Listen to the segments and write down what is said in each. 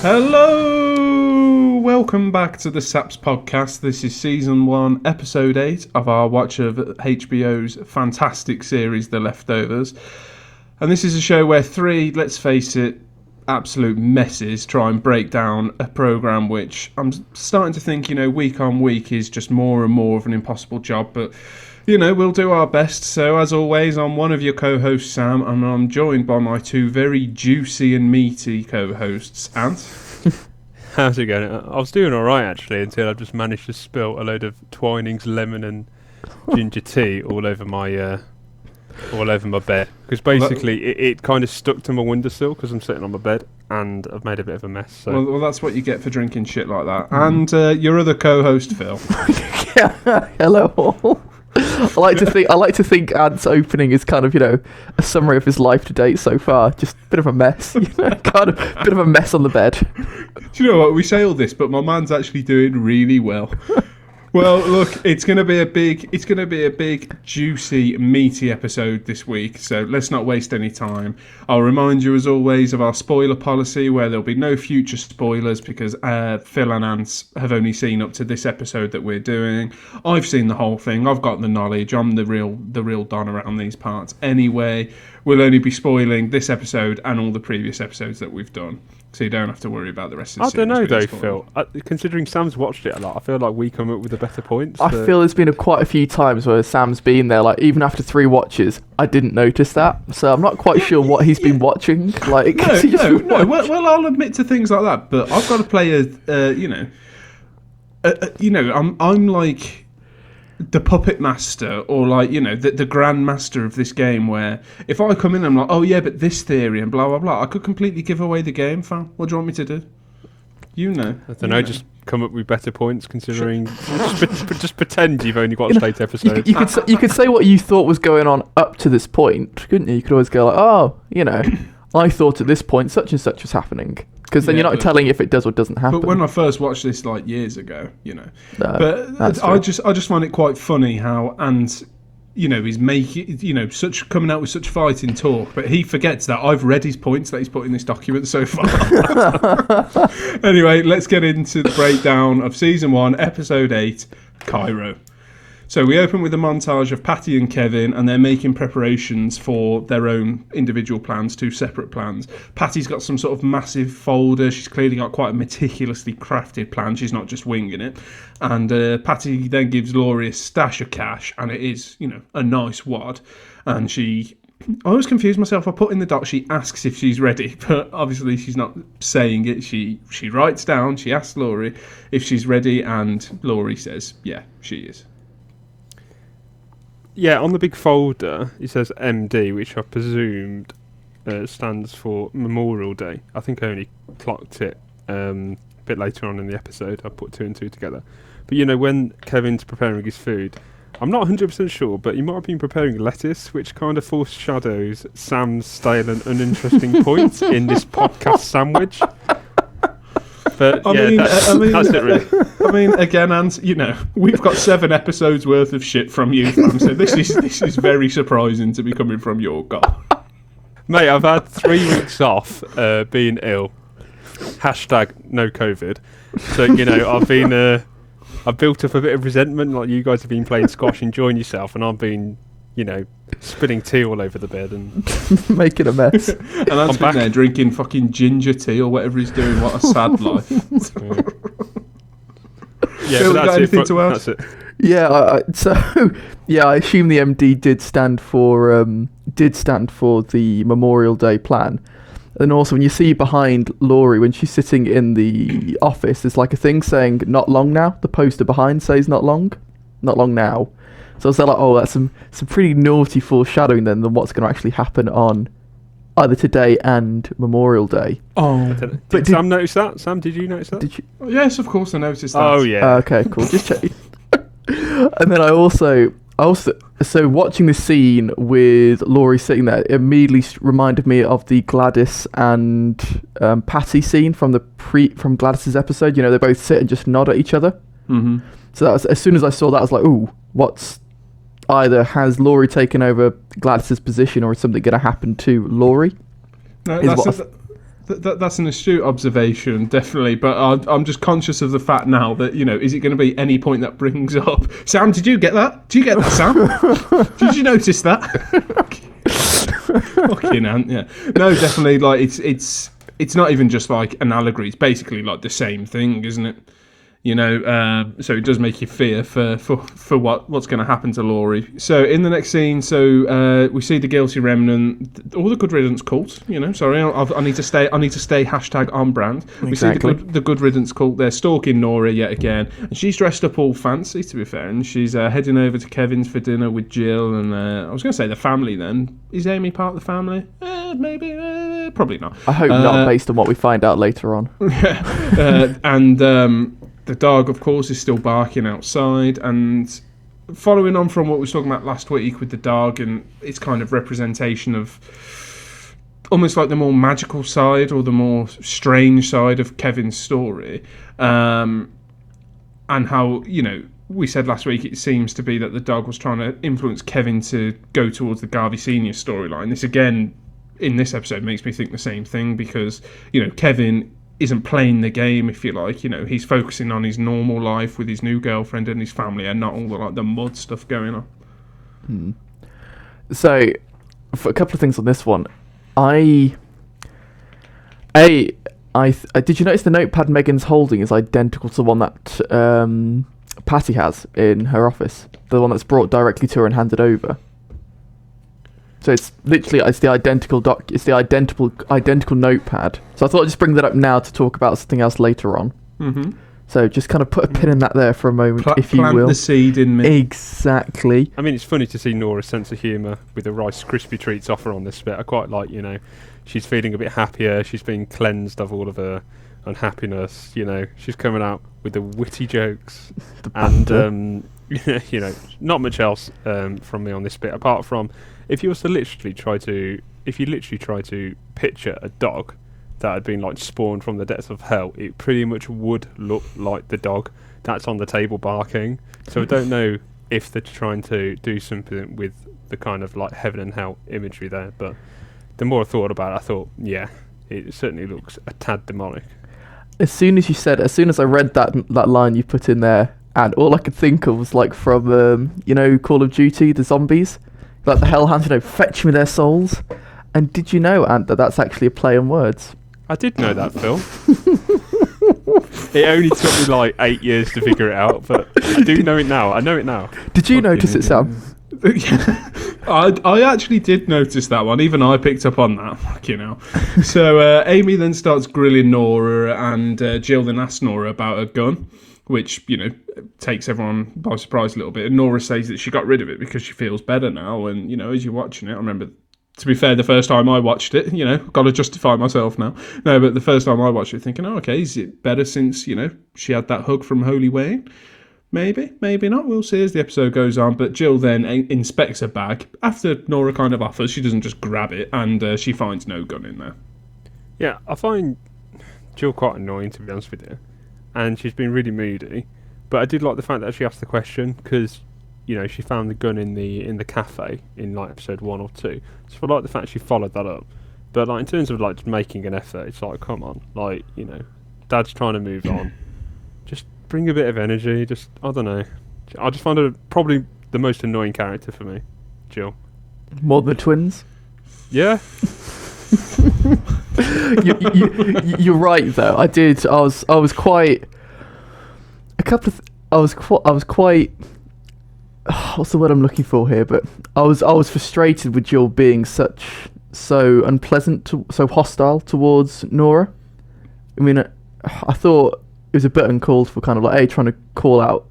Hello! Welcome back to the SAPS podcast. This is season 1, episode 8 of our watch of HBO's fantastic series, The Leftovers. And this is a show where 3, let's face it, absolute messes try and break down a programme which I'm starting to think, week on week is just more and more of an impossible job. But, we'll do our best. So, as always, I'm one of your co-hosts, Sam, and I'm joined by my 2 very juicy and meaty co-hosts, Ant. How's it going? I was doing alright, actually, until I just managed to spill a load of Twinings lemon and ginger tea all over my bed. Because basically, it kind of stuck to my windowsill because I'm sitting on my bed, and I've made a bit of a mess. So. Well, that's what you get for drinking shit like that. And your other co-host, Phil. Hello all. I like to think Ant's opening is kind of, a summary of his life to date so far. Just a bit of a mess, kind of a bit of a mess on the bed. Do you know what? We say all this, but my man's actually doing really well. Well, look, it's going to be a big, juicy, meaty episode this week, so let's not waste any time. I'll remind you, as always, of our spoiler policy, where there'll be no future spoilers, because Phil and Ant have only seen up to this episode that we're doing. I've seen the whole thing. I've got the knowledge. I'm the real Don around these parts. Anyway, we'll only be spoiling this episode and all the previous episodes that we've done. So you don't have to worry about the rest of the series. I don't know though, Phil. Considering Sam's watched it a lot, I feel like we come up with the better points. I feel there's been quite a few times where Sam's been there, like even after 3 watches, I didn't notice that. So I'm not quite sure what he's been watching. Like, no. Well, I'll admit to things like that, but I've got to play I'm like the puppet master, or like the grand master of this game, where if I come in and I'm like, oh yeah, but this theory and blah blah blah, I could completely give away the game, fam. What do you want me to do? I don't know. Just come up with better points, considering just pretend you've only watched 8 episodes. You could say what you thought was going on up to this point, couldn't you? You could always go like, oh, I thought at this point such and such was happening. Because then you're not telling if it does or doesn't happen. But when I first watched this, like years ago, but I just find it quite funny how Ant, he's making, such coming out with such fighting talk, but he forgets that I've read his points that he's put in this document so far. Anyway, let's get into the breakdown of season 1, episode 8, Cairo. So we open with a montage of Patty and Kevin, and they're making preparations for their own individual plans, 2 separate plans. Patty's got some sort of massive folder. She's clearly got quite a meticulously crafted plan. She's not just winging it. And Patty then gives Laurie a stash of cash, and it is, a nice wad. And I always confuse myself. I put in the doc, she asks if she's ready, but obviously she's not saying it. She writes down, she asks Laurie if she's ready, and Laurie says, yeah, she is. Yeah, on the big folder, it says MD, which I presumed stands for Memorial Day. I think I only clocked it a bit later on in the episode. I put 2 and 2 together. But, when Kevin's preparing his food, I'm not 100% sure, but he might have been preparing lettuce, which kind of foreshadows Sam's stale and uninteresting points in this podcast sandwich. But that's it really. I mean, again, Ant, we've got 7 episodes worth of shit from you, fam, so this is very surprising to be coming from your guy. Mate, I've had 3 weeks off being ill. # no COVID. So, I've built up a bit of resentment, like you guys have been playing squash, enjoying yourself, and I've been, spilling tea all over the bed and making a mess. And I'm been there drinking fucking ginger tea or whatever he's doing. What a sad life. Yeah, Phil, but got anything to add? That's it. Yeah, I assume the MD did stand for the Memorial Day plan. And also, when you see behind Laurie, when she's sitting in the office, there's like a thing saying "not long now." The poster behind says "not long now." So I was like, oh, that's some pretty naughty foreshadowing then than what's going to actually happen on either today and Memorial Day. Oh, did Sam notice that? Sam, did you notice that? Did you? Yes, of course I noticed that. Oh yeah. Okay, cool. Just check. And then I also, so watching the scene with Laurie sitting there, it immediately reminded me of the Gladys and Patty scene from Gladys's episode. They both sit and just nod at each other. Mm-hmm. So that was, as soon as I saw that, I was like, ooh, what's either has Laurie taken over Gladys's position, or is something going to happen to Laurie? No, That's an astute observation, definitely. But I'm just conscious of the fact now that, is it going to be any point that brings up... Sam, did you get that? Did you get that, Sam? Did you notice that? Fucking ant, yeah. No, definitely, like, it's not even just like an allegory. It's basically like the same thing, isn't it? So it does make you fear for what's going to happen to Laurie. So in the next scene, we see the guilty remnant, all the good riddance cult. Sorry, I need to stay hashtag on brand. Exactly. We see the good riddance cult. They're stalking Nora yet again, and she's dressed up all fancy, to be fair, and she's heading over to Kevin's for dinner with Jill. And I was going to say the family. Then is Amy part of the family? Maybe, probably not. I hope not, based on what we find out later on. The dog, of course, is still barking outside, and following on from what we were talking about last week with the dog and its kind of representation of almost like the more magical side or the more strange side of Kevin's story, and how, we said last week it seems to be that the dog was trying to influence Kevin to go towards the Garvey Sr. storyline. This, again, in this episode makes me think the same thing because, Kevin isn't playing the game, if you like. He's focusing on his normal life with his new girlfriend and his family, and not all the mud stuff going on. So, for a couple of things on this one, did you notice the notepad Megan's holding is identical to the one that Patty has in her office, the one that's brought directly to her and handed over? So it's the identical notepad. So I thought I'd just bring that up now to talk about something else later on. Mm-hmm. So just kind of put a pin in that there for a moment, if you will. Plant the seed in me. Exactly. I mean, it's funny to see Nora's sense of humour with the Rice Krispie treats offer on this bit. I quite like, she's feeling a bit happier. She's being cleansed of all of her unhappiness. She's coming out with the witty jokes. And, not much else from me on this bit, apart from if you literally try to picture a dog that had been like spawned from the depths of hell, it pretty much would look like the dog that's on the table barking. So I don't know if they're trying to do something with the kind of like heaven and hell imagery there, but the more I thought about it, I thought, yeah, it certainly looks a tad demonic. As soon as I read that line you put in there, and all I could think of was like from Call of Duty, the zombies, like the Hellhounds, fetch me their souls. And did you know, Ant, that that's actually a play on words? I did know that, Phil. It only took me like 8 years to figure it out, but I do know it now. I know it now. Did you notice it, Sam? I actually did notice that one. Even I picked up on that. So Amy then starts grilling Nora, and Jill then asks Nora about her gun, which, takes everyone by surprise a little bit. And Nora says that she got rid of it because she feels better now. And, as you're watching it, I remember, to be fair, the first time I watched it, got to justify myself now. No, but the first time I watched it, thinking, okay, is it better since, she had that hug from Holy Wayne? Maybe, maybe not. We'll see as the episode goes on. But Jill then inspects her bag. After Nora kind of offers, she doesn't just grab it, and she finds no gun in there. Yeah, I find Jill quite annoying, to be honest with you. And she's been really moody. But I did like the fact that she asked the question, because, she found the gun in the cafe in like episode 1 or 2. So I like the fact she followed that up. But like in terms of like making an effort, it's like, come on, like, Dad's trying to move on. Just bring a bit of energy. Just, I don't know. I just find her probably the most annoying character for me, Jill. More than the twins? Yeah. You're right though. I was quite. I was quite. What's the word I'm looking for here? But I was frustrated with Jill being so unpleasant, so hostile towards Nora. I mean, I thought it was a bit uncalled for, kind of like trying to call out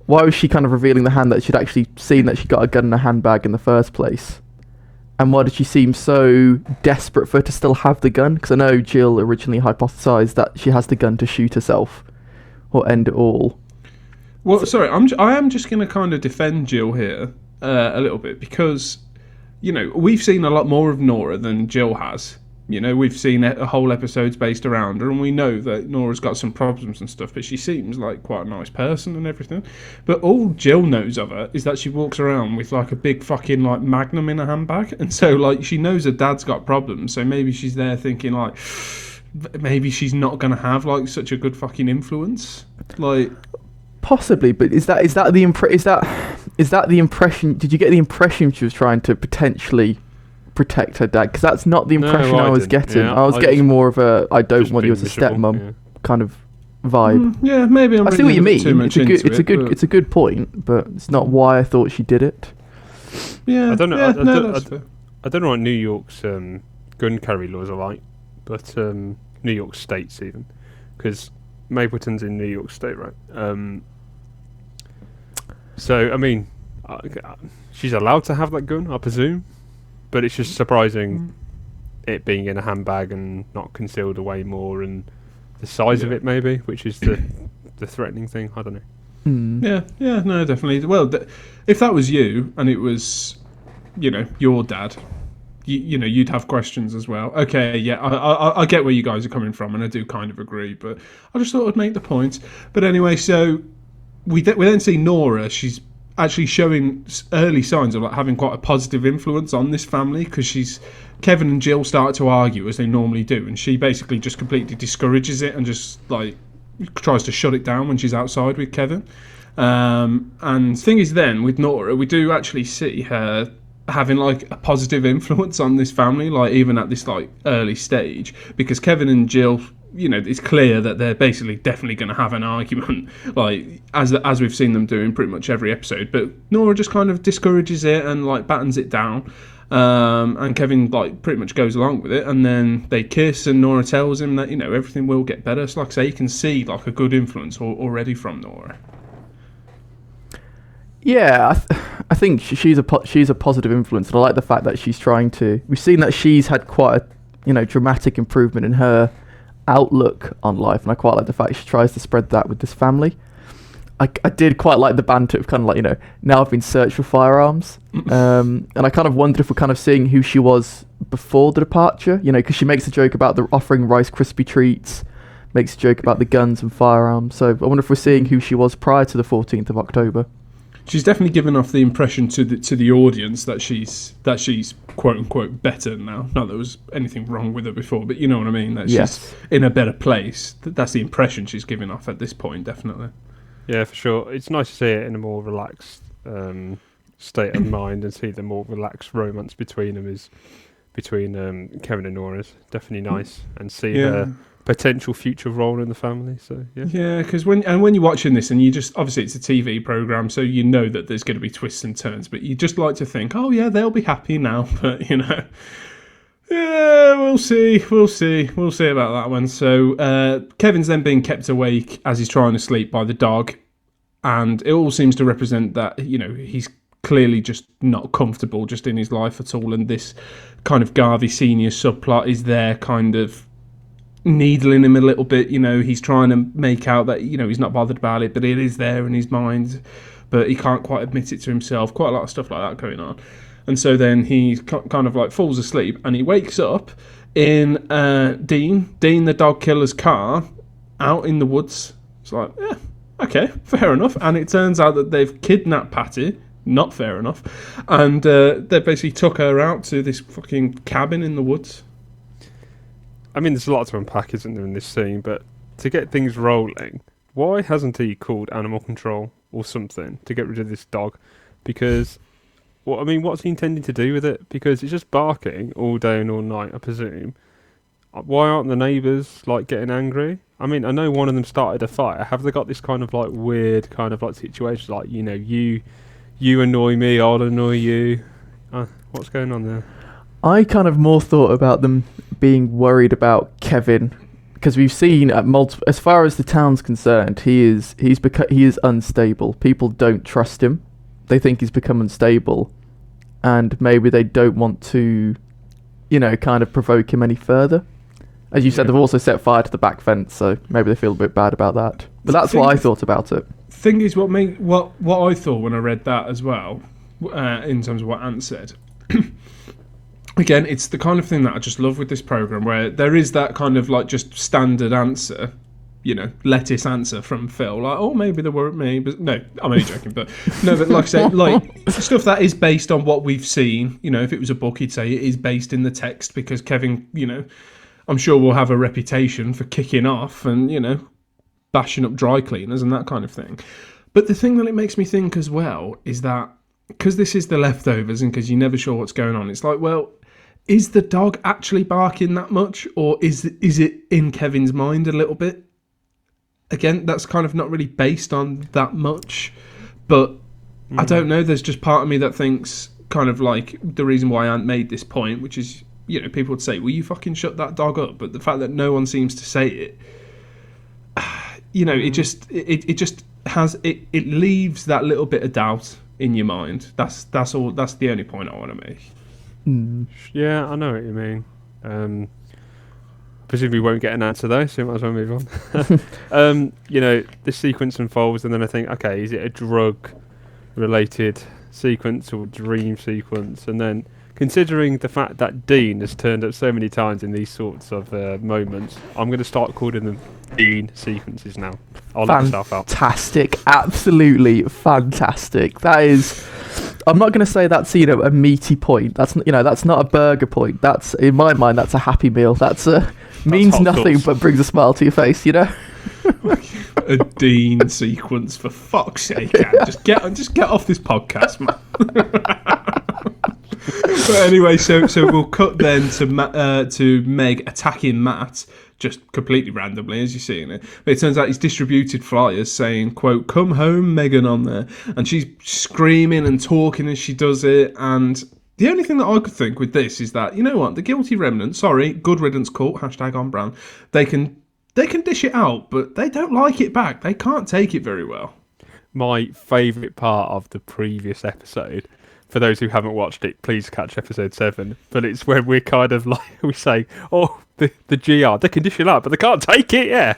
why was she kind of revealing the hand that she'd actually seen that she got a gun in her handbag in the first place, and why did she seem so desperate for her to still have the gun? Because I know Jill originally hypothesized that she has the gun to shoot herself or end it all. Well, sorry, I am just going to kind of defend Jill here a little bit, because, we've seen a lot more of Nora than Jill has. We've seen a whole episodes based around her, and we know that Nora's got some problems and stuff, but she seems like quite a nice person and everything. But all Jill knows of her is that she walks around with like a big fucking like Magnum in her handbag, and so like she knows her dad's got problems, so maybe she's there thinking like maybe she's not going to have like such a good fucking influence, like. Possibly, but is that the impression? Did you get the impression she was trying to potentially protect her dad? Because that's not the impression I was getting. Yeah, I was getting more of a "I don't want you as a stepmom" kind of vibe. Yeah, maybe I see what you mean. Too much it's a good point, but it's not why I thought she did it. Yeah, I don't know. Yeah, I don't know what New York's gun carry laws are like, but New York State's even, because Mapleton's in New York State, right? So I mean, she's allowed to have that gun, I presume, but it's just surprising it being in a handbag and not concealed away more, and the size of it maybe, which is the threatening thing. I don't know. Yeah, no, definitely. Well, if that was you and it was, your dad, you'd have questions as well. Okay, yeah, I get where you guys are coming from, and I do kind of agree, but I just thought I'd make the point. But anyway, so we then see Nora. She's actually showing early signs of like having quite a positive influence on this family, because Kevin and Jill start to argue as they normally do, and she basically just completely discourages it and just like tries to shut it down when she's outside with Kevin. And thing is, then with Nora, we do actually see her having like a positive influence on this family, like even at this like early stage, because Kevin and Jill, it's clear that they're basically definitely going to have an argument, like as we've seen them do in pretty much every episode. But Nora just kind of discourages it and like battens it down, and Kevin like pretty much goes along with it, and then they kiss, and Nora tells him that everything will get better. So like I say, you can see like a good influence already from Nora. Yeah, I think she's a positive influence, and I like the fact that she's trying to. We've seen that she's had quite a dramatic improvement in her outlook on life, and I quite like the fact she tries to spread that with this family. I did quite like the banter of kind of like now I've been searched for firearms, and I kind of wondered if we're kind of seeing who she was before the departure, because she makes a joke about the offering Rice Krispie treats, makes a joke about the guns and firearms. So I wonder if we're seeing who she was prior to the 14th of October. She's definitely given off the impression to the audience that she's quote unquote better now. Not that there was anything wrong with her before, but you know what I mean. That she's in a better place. That's the impression she's giving off at this point, definitely. Yeah, for sure. It's nice to see it in a more relaxed state of mind, and see the more relaxed romance between them between Kevin and Nora is definitely nice, and see her potential future role in the family. So because when you're watching this, and you just, obviously it's a TV program, so you know that there's going to be twists and turns, but you just like to think, oh yeah, they'll be happy now. But we'll see about that one. So Kevin's then being kept awake as he's trying to sleep by the dog, and it all seems to represent that he's clearly just not comfortable just in his life at all, and this kind of Garvey Senior subplot is there kind of needling him a little bit. He's trying to make out that he's not bothered about it, but it is there in his mind, but he can't quite admit it to himself. Quite a lot of stuff like that going on. And so then he kind of like falls asleep, and he wakes up in Dean the dog killer's car out in the woods. It's like, yeah, okay, fair enough. And it turns out that they've kidnapped Patty. Not fair enough. And they basically took her out to this fucking cabin in the woods. I mean, there's a lot to unpack, isn't there, in this scene, but to get things rolling, why hasn't he called animal control or something to get rid of this dog? Because, what's he intending to do with it? Because it's just barking all day and all night, I presume. Why aren't the neighbours, getting angry? I mean, I know one of them started a fire. Have they got this kind of, weird kind of, situation, you annoy me, I'll annoy you? What's going on there? I kind of more thought about them being worried about Kevin, because we've seen at multiple, as far as the town's concerned, he is unstable. People don't trust him. They think he's become unstable, and maybe they don't want to, kind of provoke him any further. As you said, they've also set fire to the back fence, so maybe they feel a bit bad about that. But that's what I thought about it. Thing is, what I thought when I read that as well, in terms of what Ant said. again, it's the kind of thing that I just love with this program, where there is that kind of like just standard answer, lettuce answer from Phil, like, oh, maybe there weren't me, but no, I'm only joking. But no, but like I say, like stuff that is based on what we've seen. If it was a book, he'd say it is based in the text, because Kevin, I'm sure will have a reputation for kicking off and bashing up dry cleaners and that kind of thing. But the thing that it makes me think as well is that, because this is the leftovers and because you're never sure what's going on, it's like, well, is the dog actually barking that much, or is it in Kevin's mind a little bit? Again, that's kind of not really based on that much, but I don't know. There's just part of me that thinks kind of like the reason why I hadn't made this point, which is, people would say, will you fucking shut that dog up? But the fact that no one seems to say it, it just has, it leaves that little bit of doubt in your mind. That's all. That's the only point I want to make. Yeah, I know what you mean. Presumably we won't get an answer though, so we might as well move on. This sequence unfolds, and then I think, okay, is it a drug-related sequence or dream sequence? And then, considering the fact that Dean has turned up so many times in these sorts of moments, I'm going to start calling them Dean sequences now. I'll let myself out. Fantastic, absolutely fantastic. That is. I'm not going to say that's a meaty point. That's that's not a burger point. That's, in my mind, that's a happy meal. That's means nothing but brings a smile to your face. A Dean sequence, for fuck's sake! Yeah. Just get off this podcast, man. But anyway, so we'll cut then to Meg attacking Matt, just completely randomly, as you're seeing it. But it turns out he's distributed flyers saying, quote, "Come home, Megan," on there. And she's screaming and talking as she does it. And the only thing that I could think with this is that, the guilty remnant, sorry, good riddance cult, #on brand, they can dish it out, but they don't like it back. They can't take it very well. My favourite part of the previous episode, for those who haven't watched it, please catch episode 7. But it's when we're kind of like, we say, oh, the GR, they can dish it out, but they can't take it, yeah.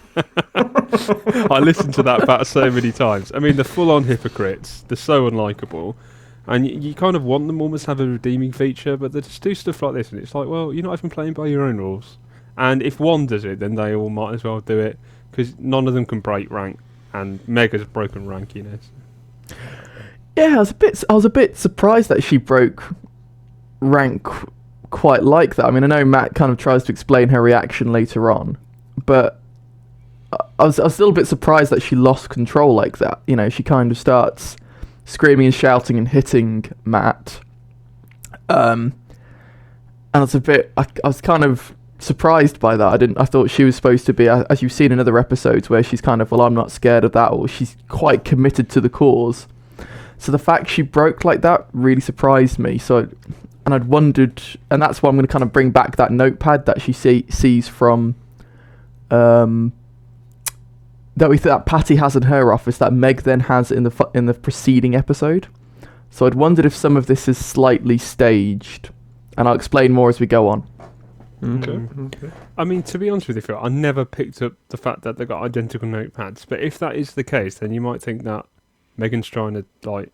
I listened to that about so many times. I mean, the full-on hypocrites, they're so unlikable. And you kind of want them almost to have a redeeming feature, but they just do stuff like this, and it's like, well, you're not even playing by your own rules. And if one does it, then they all might as well do it, because none of them can break rank, and Meg has broken rank, So. Yeah, I was a bit surprised that she broke rank quite like that. I mean, I know Matt kind of tries to explain her reaction later on, but I was still a bit surprised that she lost control like that. She kind of starts screaming and shouting and hitting Matt. And I was kind of surprised by that. I thought she was supposed to be, as you've seen in other episodes, where she's kind of, well, I'm not scared of that, or she's quite committed to the cause. So the fact she broke like that really surprised me. And I'd wondered, and that's why I'm going to kind of bring back that notepad that she sees from, that Patty has in her office, that Meg then has in the preceding episode. So I'd wondered if some of this is slightly staged, and I'll explain more as we go on. Okay. I mean, to be honest with you, Phil, I never picked up the fact that they got identical notepads. But if that is the case, then you might think that Megan's trying to, like,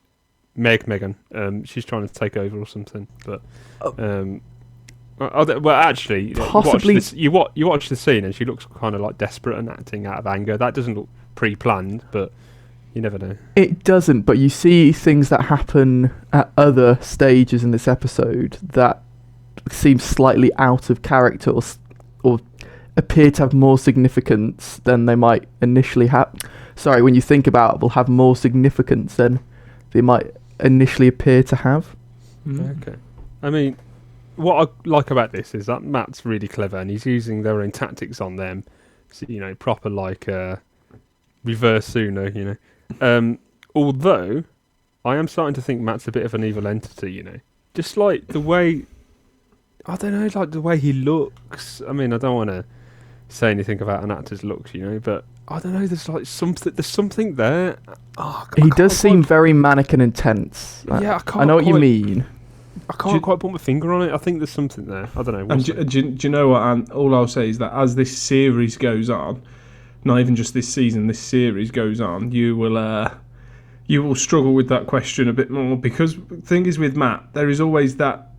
Megan, she's trying to take over or something. But, well, actually, possibly you watch the scene and she looks kind of like desperate and acting out of anger. That doesn't look pre-planned, but you never know. It doesn't, but you see things that happen at other stages in this episode that seem slightly out of character or appear to have more significance than they might initially have. Sorry, when you think about it, will have more significance than they might initially appear to have. Okay. I mean, what I like about this is that Matt's really clever and he's using their own tactics on them. So, proper like reverse Uno, although I am starting to think Matt's a bit of an evil entity, Just like the way, I don't know, like the way he looks. I mean, I don't want to say anything about an actor's looks, but I don't know, there's like something there. He does seem very manic and intense. Yeah, I know what you mean. I can't quite put my finger on it. I think there's something there. I don't know. And do you know what? And all I'll say is that as this series goes on, not even just this season, this series goes on, you will struggle with that question a bit more, because the thing is with Matt, there is always that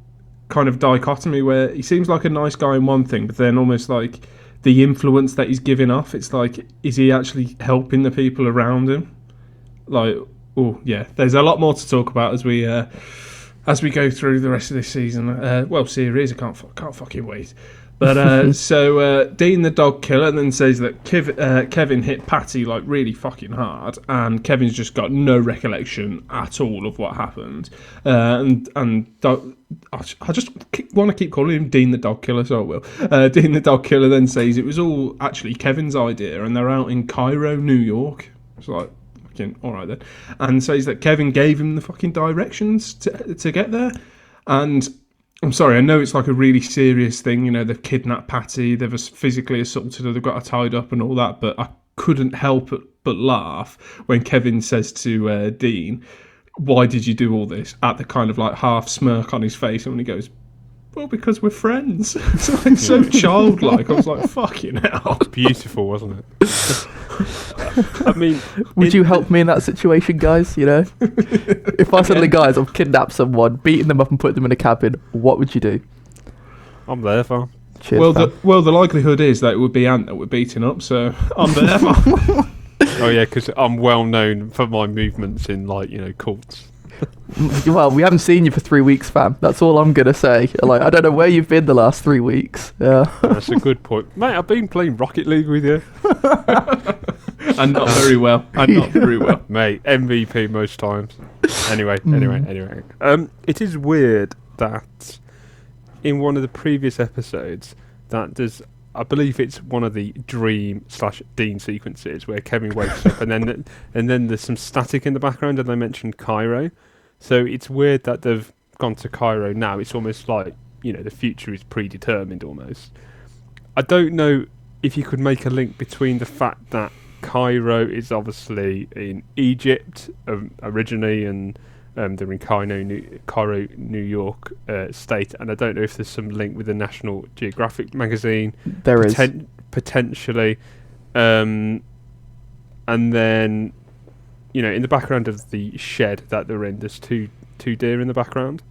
kind of dichotomy where he seems like a nice guy in one thing, but then almost like the influence that he's giving off, it's like, is he actually helping the people around him? Like, oh yeah, there's a lot more to talk about as we go through the rest of this season. Series. I can't fucking wait. But so Dean the dog killer then says that Kevin hit Patty like really fucking hard, and Kevin's just got no recollection at all of what happened. I just want to keep calling him Dean the dog killer, so I will. Dean the dog killer then says it was all actually Kevin's idea, and they're out in Cairo, New York. It's like, all right then, and says that Kevin gave him the fucking directions to get there. And I'm sorry, I know it's like a really serious thing, you know, they've kidnapped Patty, they've physically assaulted her, they've got her tied up and all that, but I couldn't help but laugh when Kevin says to Dean, why did you do all this? At the kind of like half smirk on his face, and when he goes, well, because we're friends. It's like so childlike. I was like, fucking hell. Beautiful, wasn't it? I mean, would you help me in that situation, guys? You know, if I suddenly, guys, I've kidnapped someone, beaten them up, and put them in a cabin, what would you do? I'm there, fam. Cheers, the likelihood is that it would be Ant that we're beating up, so I'm there, fam. Oh yeah, because I'm well known for my movements in, like, you know, cults. Well, we haven't seen you for 3 weeks, fam. That's all I'm gonna say. Like, I don't know where you've been the last 3 weeks. Yeah, that's a good point, mate. I've been playing Rocket League with you, and not very well. Mate. MVP most times. Anyway. It is weird that in one of the previous episodes that there's, I believe it's one of the Dream/Dean sequences where Kevin wakes up and then there's some static in the background and they mentioned Cairo. So it's weird that they've gone to Cairo now. It's almost like, you know, the future is predetermined almost. I don't know if you could make a link between the fact that Cairo is obviously in Egypt originally, and they're in Cairo, New York state, and I don't know if there's some link with the National Geographic magazine. There is. Potentially. And then, you know, in the background of the shed that they're in, there's two deer in the background.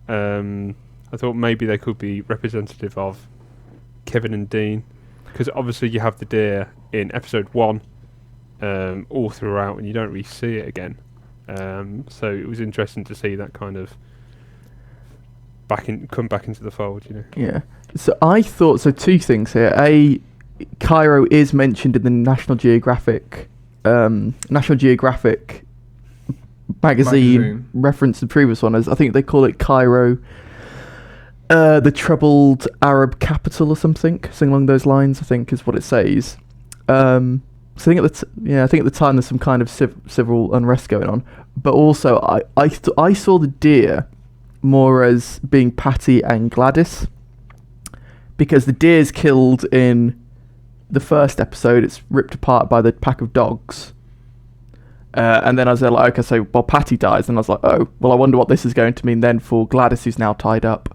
I thought maybe they could be representative of Kevin and Dean, because obviously you have the deer in episode 1 all throughout, and you don't really see it again. So it was interesting to see that kind of come back into the fold, you know. Yeah. So I thought, so two things here. A, Cairo is mentioned in the National Geographic magazine. Reference the previous one as, I think they call it Cairo, the troubled Arab capital or something along those lines, I think is what it says. So I think at the time there's some kind of civil unrest going on, but also I saw the deer more as being Patty and Gladys, because the deer's killed in the first episode. It's ripped apart by the pack of dogs, and then I was like, okay, so Patty dies, and I was like, oh, well, I wonder what this is going to mean then for Gladys, who's now tied up.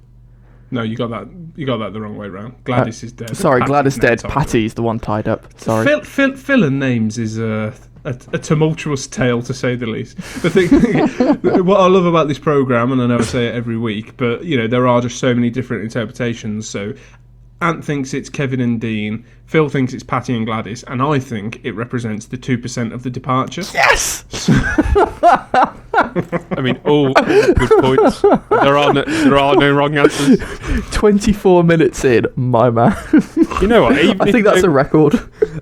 No, you got that the wrong way round. Gladys is dead. Sorry, Gladys dead. Patty's the one tied up. Sorry. Villain names is a tumultuous tale, to say the least. The thing, what I love about this program, and I know I say it every week, but you know there are just so many different interpretations. So Ant thinks it's Kevin and Dean, Phil thinks it's Patty and Gladys, and I think it represents the 2% of the departure. Yes! I mean, all good points. There are no wrong answers. 24 minutes in, my man. You know what? I think that's a record.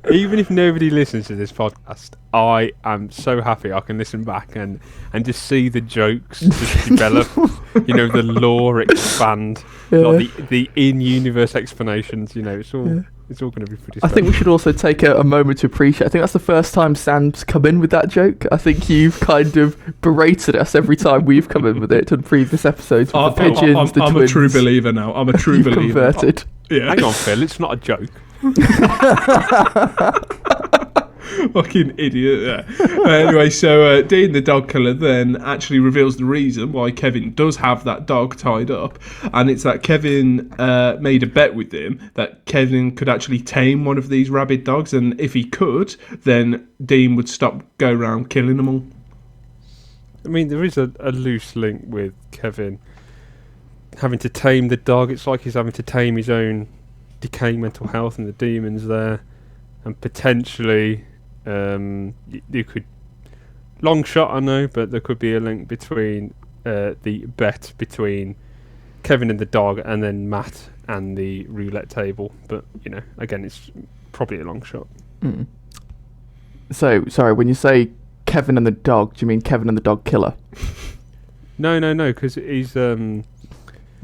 Even if nobody listens to this podcast, I am so happy I can listen back and just see the jokes just develop. You know, the lore expand, like the in-universe explanations. You know, it's all going to be pretty special. I think we should also take a moment to appreciate. I think that's the first time Sam's come in with that joke. I think you've kind of berated us every time we've come in with it in previous episodes. With the pigeons, the I'm twins. A true believer now. I'm a true believer. Converted. Yeah. Hang on, Phil. It's not a joke. Fucking idiot. Yeah. Anyway, so Dean the dog killer then actually reveals the reason why Kevin does have that dog tied up, and it's that Kevin made a bet with him that Kevin could actually tame one of these rabid dogs, and if he could, then Dean would go around killing them all. I mean, there is a loose link with Kevin having to tame the dog. It's like he's having to tame his own decaying mental health and the demons there, and potentially you could, long shot I know, but there could be a link between the bet between Kevin and the dog, and then Matt and the roulette table. But again, it's probably a long shot. Mm. So sorry, when you say Kevin and the dog, do you mean Kevin and the dog killer? No, because he's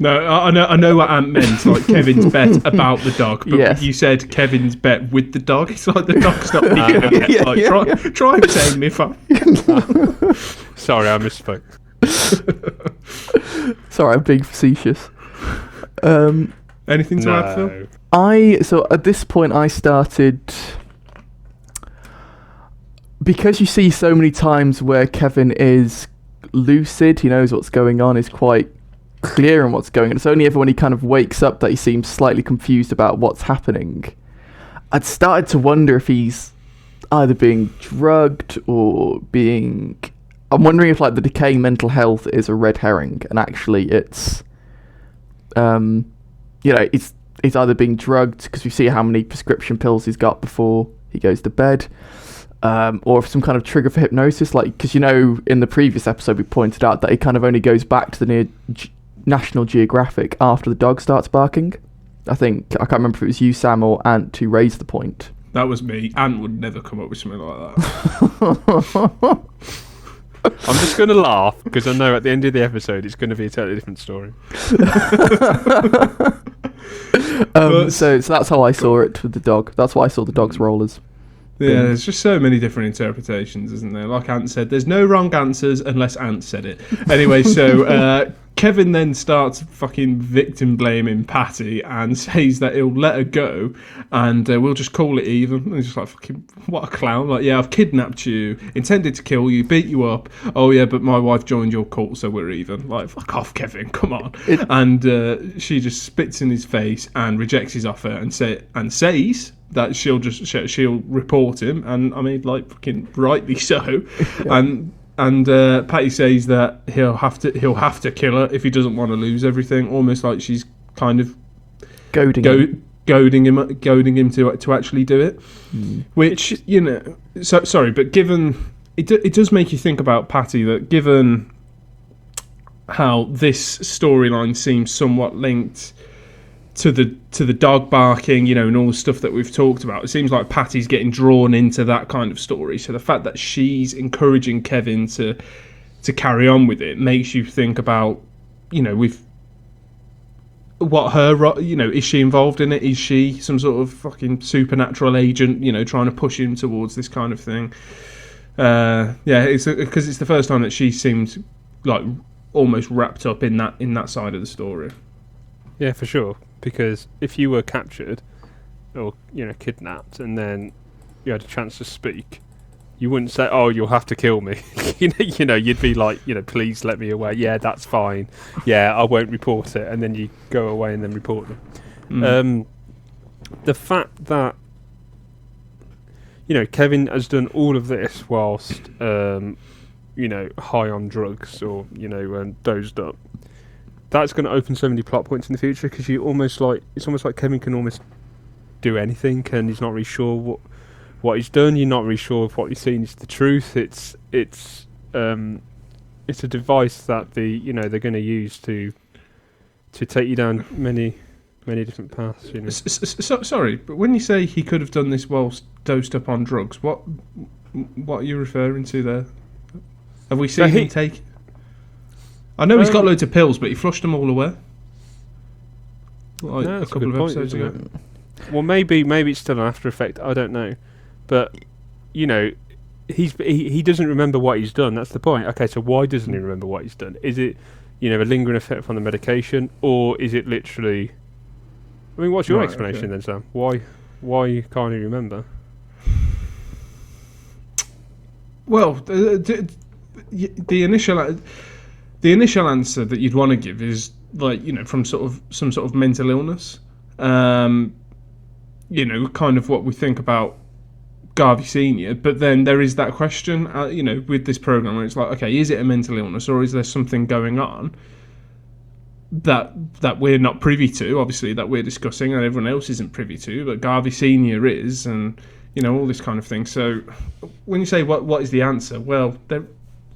No, I know what Ant meant, like Kevin's bet about the dog, but Yes. you said Kevin's bet with the dog. It's like the dog's not being try and tame me if I... Sorry, I misspoke. Sorry, I'm being facetious. Anything to add, Phil? So at this point I started, because you see so many times where Kevin is lucid, he knows what's going on, is quite clear on what's going on. It's only ever when he kind of wakes up that he seems slightly confused about what's happening. I'd started to wonder if he's either being drugged or being... I'm wondering if like the decaying mental health is a red herring, and actually it's he's either being drugged, because we see how many prescription pills he's got before he goes to bed, or some kind of trigger for hypnosis, like, because in the previous episode we pointed out that he kind of only goes back to the National Geographic after the dog starts barking. I can't remember if it was you, Sam, or Ant who raised the point. That was me. Ant would never come up with something like that. I'm just going to laugh because I know at the end of the episode it's going to be a totally different story. So that's how I saw it with the dog. That's why I saw the dog's role as. Yeah, there's just so many different interpretations, isn't there? Like Ant said, there's no wrong answers unless Ant said it. Anyway, so Kevin then starts fucking victim blaming Patty and says that he'll let her go and we'll just call it even. And he's just like, fucking, what a clown. Like, yeah, I've kidnapped you, intended to kill you, beat you up. Oh, yeah, but my wife joined your cult, so we're even. Like, fuck off, Kevin, come on. And she just spits in his face and rejects his offer and says that she'll report him, and I mean, like, fucking rightly so. Yeah. And Patty says that he'll have to kill her if he doesn't want to lose everything. Almost like she's kind of goading him to actually do it. Which sorry, but given it does make you think about Patty, that given how this storyline seems somewhat linked to the dog barking, and all the stuff that we've talked about, it seems like Patty's getting drawn into that kind of story. So the fact that she's encouraging Kevin to carry on with it makes you think about, with what her, is she involved in it? Is she some sort of fucking supernatural agent, trying to push him towards this kind of thing? It's because it's the first time that she seemed like almost wrapped up in that side of the story. Yeah, for sure. Because if you were captured or kidnapped and then you had a chance to speak, you wouldn't say, "Oh, you'll have to kill me." You'd be like, "Please let me away." Yeah, that's fine. Yeah, I won't report it, and then you go away and then report them. The fact that Kevin has done all of this whilst high on drugs or dozed up. That's going to open so many plot points in the future, because it's almost like Kevin can almost do anything, and he's not really sure what he's done. You're not really sure if what he's seen is the truth. It's a device that they're going to use to take you down many different paths. Sorry, but when you say he could have done this whilst dosed up on drugs, what are you referring to there? Have we seen him take? I know he's got loads of pills, but he flushed them all away. A couple of episodes ago. Well, maybe it's still an after effect. I don't know, but he doesn't remember what he's done. That's the point. Okay, so why doesn't he remember what he's done? Is it a lingering effect from the medication, or is it literally? I mean, what's your explanation then, Sam? Why can't he remember? Well, the initial answer that you'd want to give is like from some sort of mental illness, kind of what we think about Garvey Senior. But then there is that question, with this program where it's like, okay, is it a mental illness or is there something going on? that we're not privy to, obviously, that we're discussing and everyone else isn't privy to, but Garvey Senior is, and all this kind of thing. So when you say what is the answer, well,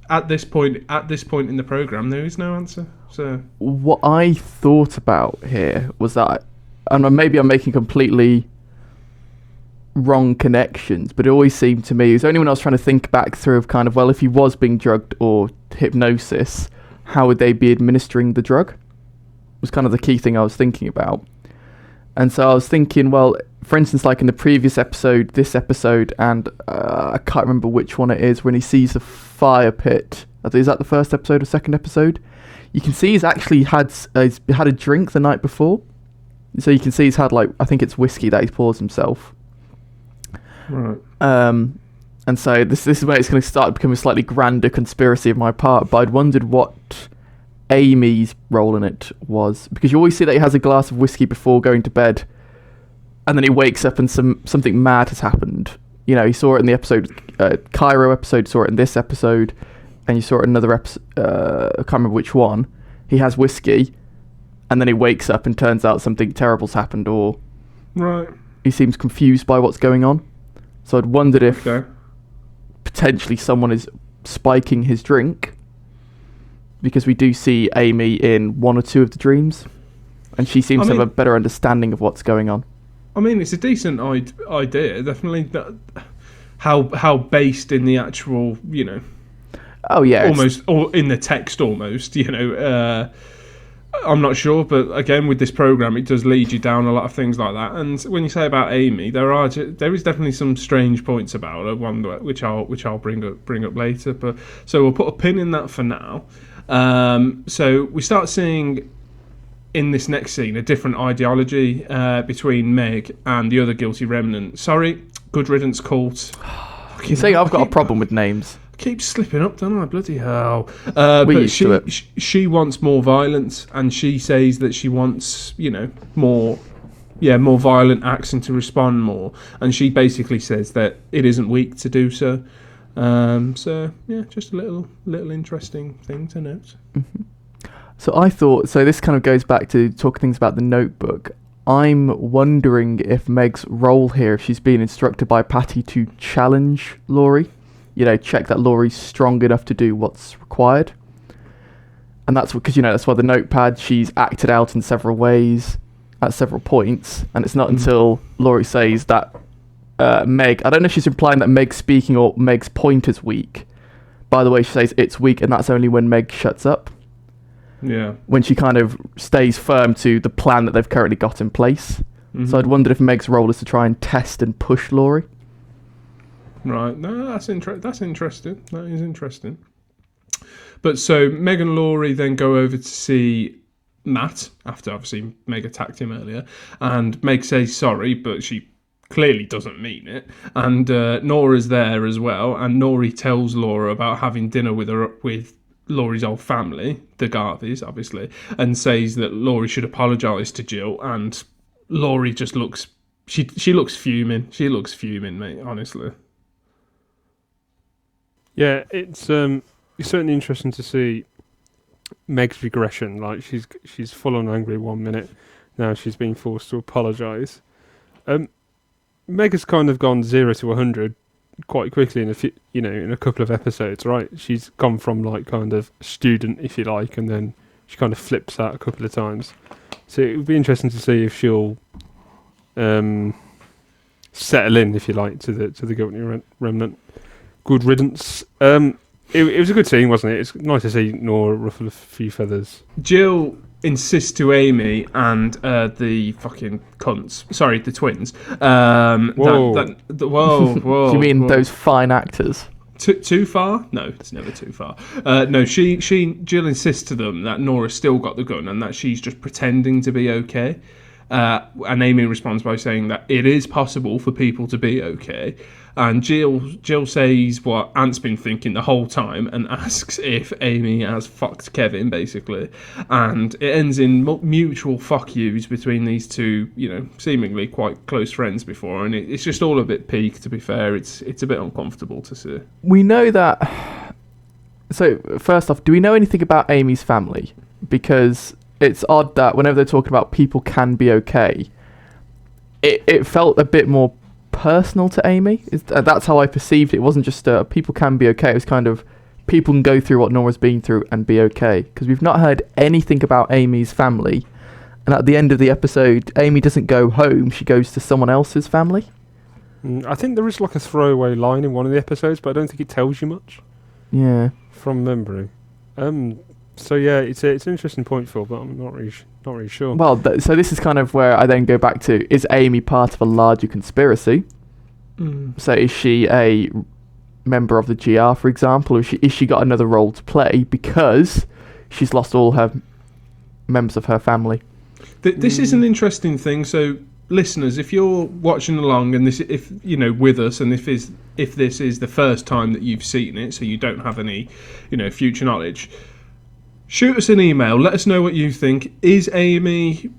at this point in the program, there is no answer. So what I thought about here was that, and maybe I'm making completely wrong connections, but it always seemed to me, is there anyone else trying to think back through of kind of, well, if he was being drugged or hypnosis, how would they be administering the drug? Was kind of the key thing I was thinking about. And so I was thinking, well, for instance, like in the previous episode, this episode, and I can't remember which one it is, when he sees the fire pit. Is that the first episode or second episode? You can see he's actually had a drink the night before. So you can see he's had, like, I think it's whiskey that he pours himself. Right. And so this is where it's going to start becoming a slightly grander conspiracy of my part, but I'd wondered what Amy's role in it was, because you always see that he has a glass of whiskey before going to bed, and then he wakes up and something mad has happened. You saw it in the episode, Cairo episode, saw it in this episode, and you saw it in another episode, I can't remember which one. He has whiskey, and then he wakes up and turns out something terrible's happened, or right. He seems confused by what's going on. So I'd wondered if potentially someone is spiking his drink, because we do see Amy in one or two of the dreams, and she seems to have a better understanding of what's going on. I mean, it's a decent idea, definitely. How based in the actual, Oh yeah, almost, or in the text, almost. I'm not sure, but again, with this program, it does lead you down a lot of things like that. And when you say about Amy, there is definitely some strange points about her. One which I'll bring up later. But so we'll put a pin in that for now. So we start seeing in this next scene a different ideology between Meg and the other guilty remnant. Sorry, good riddance cult. You say I've got a problem with names. Keep slipping up, don't I? Bloody hell! But she wants more violence, and she says that she wants, more violent acts and to respond more. And she basically says that it isn't weak to do so. So yeah, just a little interesting thing to note. Mm-hmm. So I thought, this kind of goes back to talking things about the Notebook. I'm wondering if Meg's role here, if she's being instructed by Patty to challenge Laurie. Check that Laurie's strong enough to do what's required. And that's because, that's why the notepad, she's acted out in several ways at several points. And it's not until Laurie says that Meg, I don't know if she's implying that Meg's speaking or Meg's point is weak. By the way, she says it's weak, and that's only when Meg shuts up. Yeah. When she kind of stays firm to the plan that they've currently got in place. Mm-hmm. So I'd wondered if Meg's role is to try and test and push Laurie. Right, no, that's interesting. That is interesting. But so Meg and Laurie then go over to see Matt after obviously Meg attacked him earlier, and Meg says sorry, but she clearly doesn't mean it. And Nora's there as well, and Nori tells Laura about having dinner with Laurie's old family, the Garveys, obviously, and says that Laurie should apologise to Jill, and Laurie just looks she looks fuming. She looks fuming, mate, honestly. Yeah, it's certainly interesting to see Meg's regression. Like she's full on angry 1 minute, now she's being forced to apologise. Meg has kind of gone 0 to 100 quite quickly in a couple of episodes, right? She's gone from like kind of student, if you like, and then she kind of flips that a couple of times. So it would be interesting to see if she'll settle in, if you like, to the guilty remnant. Good riddance. It was a good scene, wasn't it? It's nice to see Nora ruffle a few feathers. Jill insists to Amy and the fucking cunts. Sorry, the twins. Whoa. Whoa. Do you mean those fine actors? Too far? No, it's never too far. No, Jill insists to them that Nora's still got the gun and that she's just pretending to be okay. And Amy responds by saying that it is possible for people to be okay. And Jill says what Ant's been thinking the whole time and asks if Amy has fucked Kevin, basically. And it ends in mutual fuck yous between these two, seemingly quite close friends before. And it's just all a bit peak, to be fair. It's a bit uncomfortable to see. We know that... So, first off, do we know anything about Amy's family? Because it's odd that whenever they're talking about people can be okay, it felt a bit more personal to Amy. That's how I perceived it. It wasn't just people can be okay. It was kind of people can go through what Nora's been through and be okay. Because we've not heard anything about Amy's family. And at the end of the episode, Amy doesn't go home. She goes to someone else's family. I think there is like a throwaway line in one of the episodes, but I don't think it tells you much. Yeah. From memory. So yeah, it's an interesting point, Phil, but I'm not really sure. Well, so this is kind of where I then go back to: is Amy part of a larger conspiracy? So is she a member of the GR, for example, or is she got another role to play because she's lost all her members of her family? This is an interesting thing. So, listeners, if you're watching along and if with us, and if this is the first time that you've seen it, so you don't have any, future knowledge, shoot us an email. Let us know what you think. Is Amy,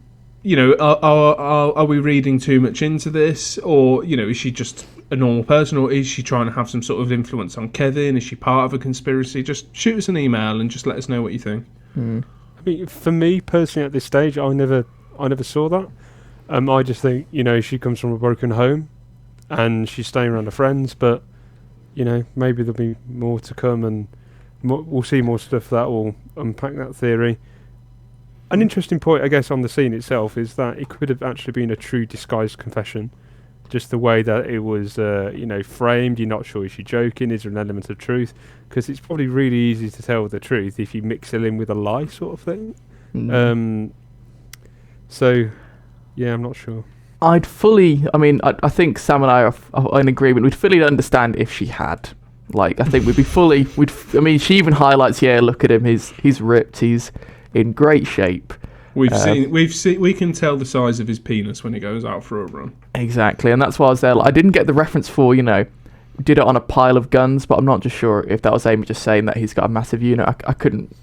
are we reading too much into this, or is she just a normal person, or is she trying to have some sort of influence on Kevin? Is she part of a conspiracy? Just shoot us an email and just let us know what you think. I mean, for me personally, at this stage, I never saw that. I just think she comes from a broken home, and she's staying around her friends. But maybe there'll be more to come, and we'll see more stuff that will unpack that theory. An interesting point, I guess, on the scene itself is that it could have actually been a true disguised confession. Just the way that it was, framed. You're not sure, is she joking? Is there an element of truth? Because it's probably really easy to tell the truth if you mix it in with a lie, sort of thing. So, yeah, I'm not sure. I think Sam and I are in agreement. We'd fully understand if she had. Like, I think we'd be fully. She even highlights, look at him. He's ripped. He's in great shape. We can tell the size of his penis when he goes out for a run. Exactly, and that's why I was there. I didn't get the reference for, did it on a pile of guns, but I'm not just sure if that was Amy just saying that he's got a massive unit. I couldn't.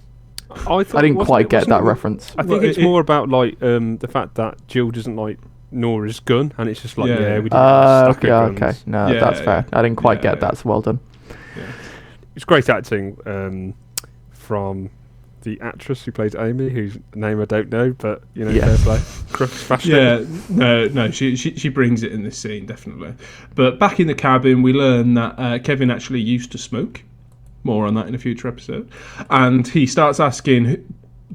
I didn't quite get that reference. I think it's more about the fact that Jill doesn't like Nora's gun, and it's just like we didn't have a stack of guns. Okay, no, that's fair. I didn't quite get that. So well done. Yeah. It's great acting from the actress who plays Amy, whose name I don't know, but fair play. No, she brings it in this scene, definitely. But back in the cabin, we learn that Kevin actually used to smoke. More on that in a future episode. And he starts asking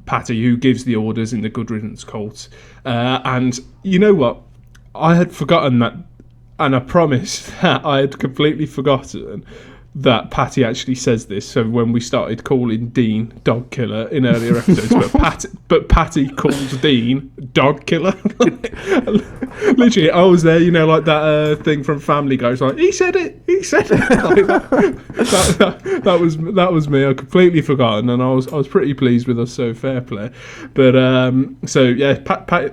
Patty who gives the orders in the Good Riddance cult. And you know what? I had forgotten that, and I promise that I had completely forgotten that Patty actually says this. So when we started calling Dean dog killer in earlier episodes, but Patty calls Dean dog killer. Literally, I was there, like that thing from Family Guy. It's like, he said it. Like that was me. I completely forgotten, and I was pretty pleased with us. So fair play. But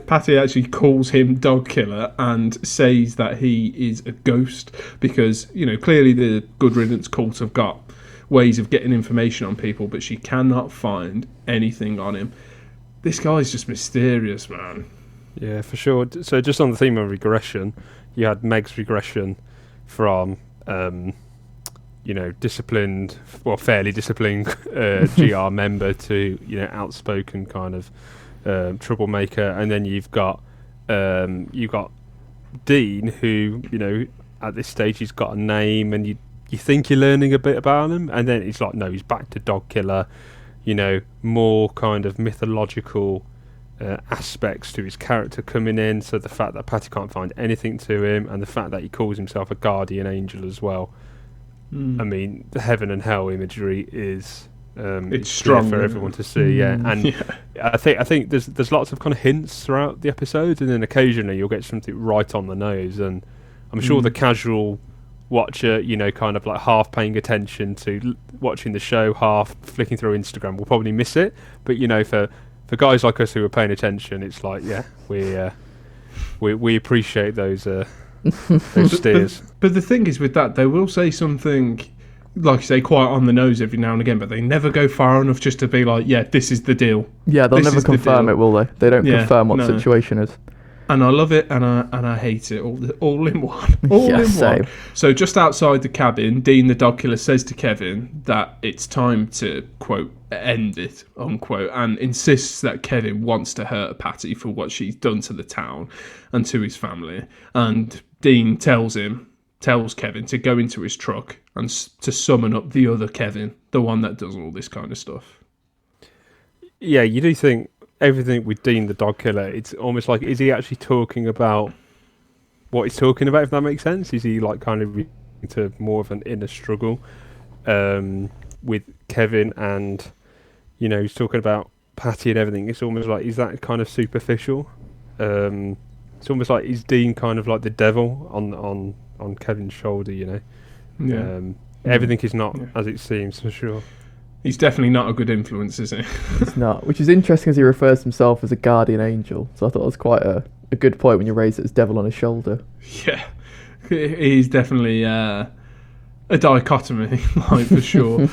Patty actually calls him dog killer and says that he is a ghost because clearly the Good Riddance cult have got ways of getting information on people, but she cannot find anything on him. This guy's just mysterious, man. Yeah, for sure. So just on the theme of regression, you had Meg's regression from disciplined, fairly disciplined GR member to outspoken kind of troublemaker, and then you've got Dean, who at this stage he's got a name, and you think you're learning a bit about him, and then it's like, no, he's back to dog killer. More kind of mythological aspects to his character coming in. So the fact that Patty can't find anything to him, and the fact that he calls himself a guardian angel as well. I mean, the heaven and hell imagery is it's strong for everyone to see. I think there's lots of kind of hints throughout the episodes, and then occasionally you'll get something right on the nose. And I'm sure the casual watcher, kind of like half paying attention to watching the show, half flicking through Instagram, will probably miss it. But for guys like us who are paying attention, it's like, we appreciate those steers. But the thing is with that, they will say something, like you say, quite on the nose every now and again, but they never go far enough just to be like, this is the deal. Yeah, they'll never confirm it, will they? They don't confirm what the situation is. And I love it, and I hate it, all in one. All Yeah, in same. one. So just outside the cabin, Dean the dog killer says to Kevin that it's time to, quote, end it, unquote, and insists that Kevin wants to hurt Patty for what she's done to the town and to his family. And Dean tells Kevin to go into his truck and to summon up the other Kevin, the one that does all this kind of stuff. Yeah, you do think everything with Dean the dog killer, it's almost like, is he actually talking about what he's talking about, if that makes sense? Is he like kind of into more of an inner struggle with Kevin, and he's talking about Patty and everything? It's almost like, is that kind of superficial? It's almost like, is Dean kind of like the devil on Kevin's shoulder, Yeah. Everything is not as it seems, for sure. He's definitely not a good influence, is he? It's not, which is interesting as he refers to himself as a guardian angel. So I thought it was quite a good point when you raise it as devil on his shoulder. Yeah, he's definitely a dichotomy, like, for sure.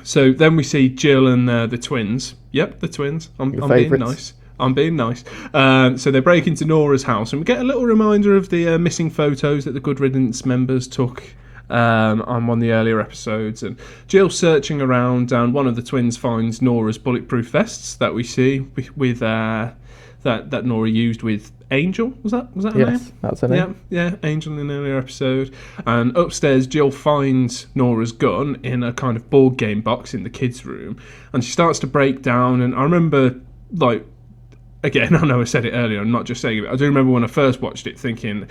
So then we see Jill and the twins. Yep, the twins. I'm being nice. I'm being nice. So they break into Nora's house, and we get a little reminder of the missing photos that the Good Riddance members took on one of the earlier episodes. And Jill's searching around, and one of the twins finds Nora's bulletproof vests that we see with that Nora used with Angel. Was that her name? Yes, that's her name. Yeah, Angel in an earlier episode. And upstairs, Jill finds Nora's gun in a kind of board game box in the kids' room, and she starts to break down. And I remember, like, again, I know I said it earlier, I'm not just saying it, I do remember when I first watched it thinking,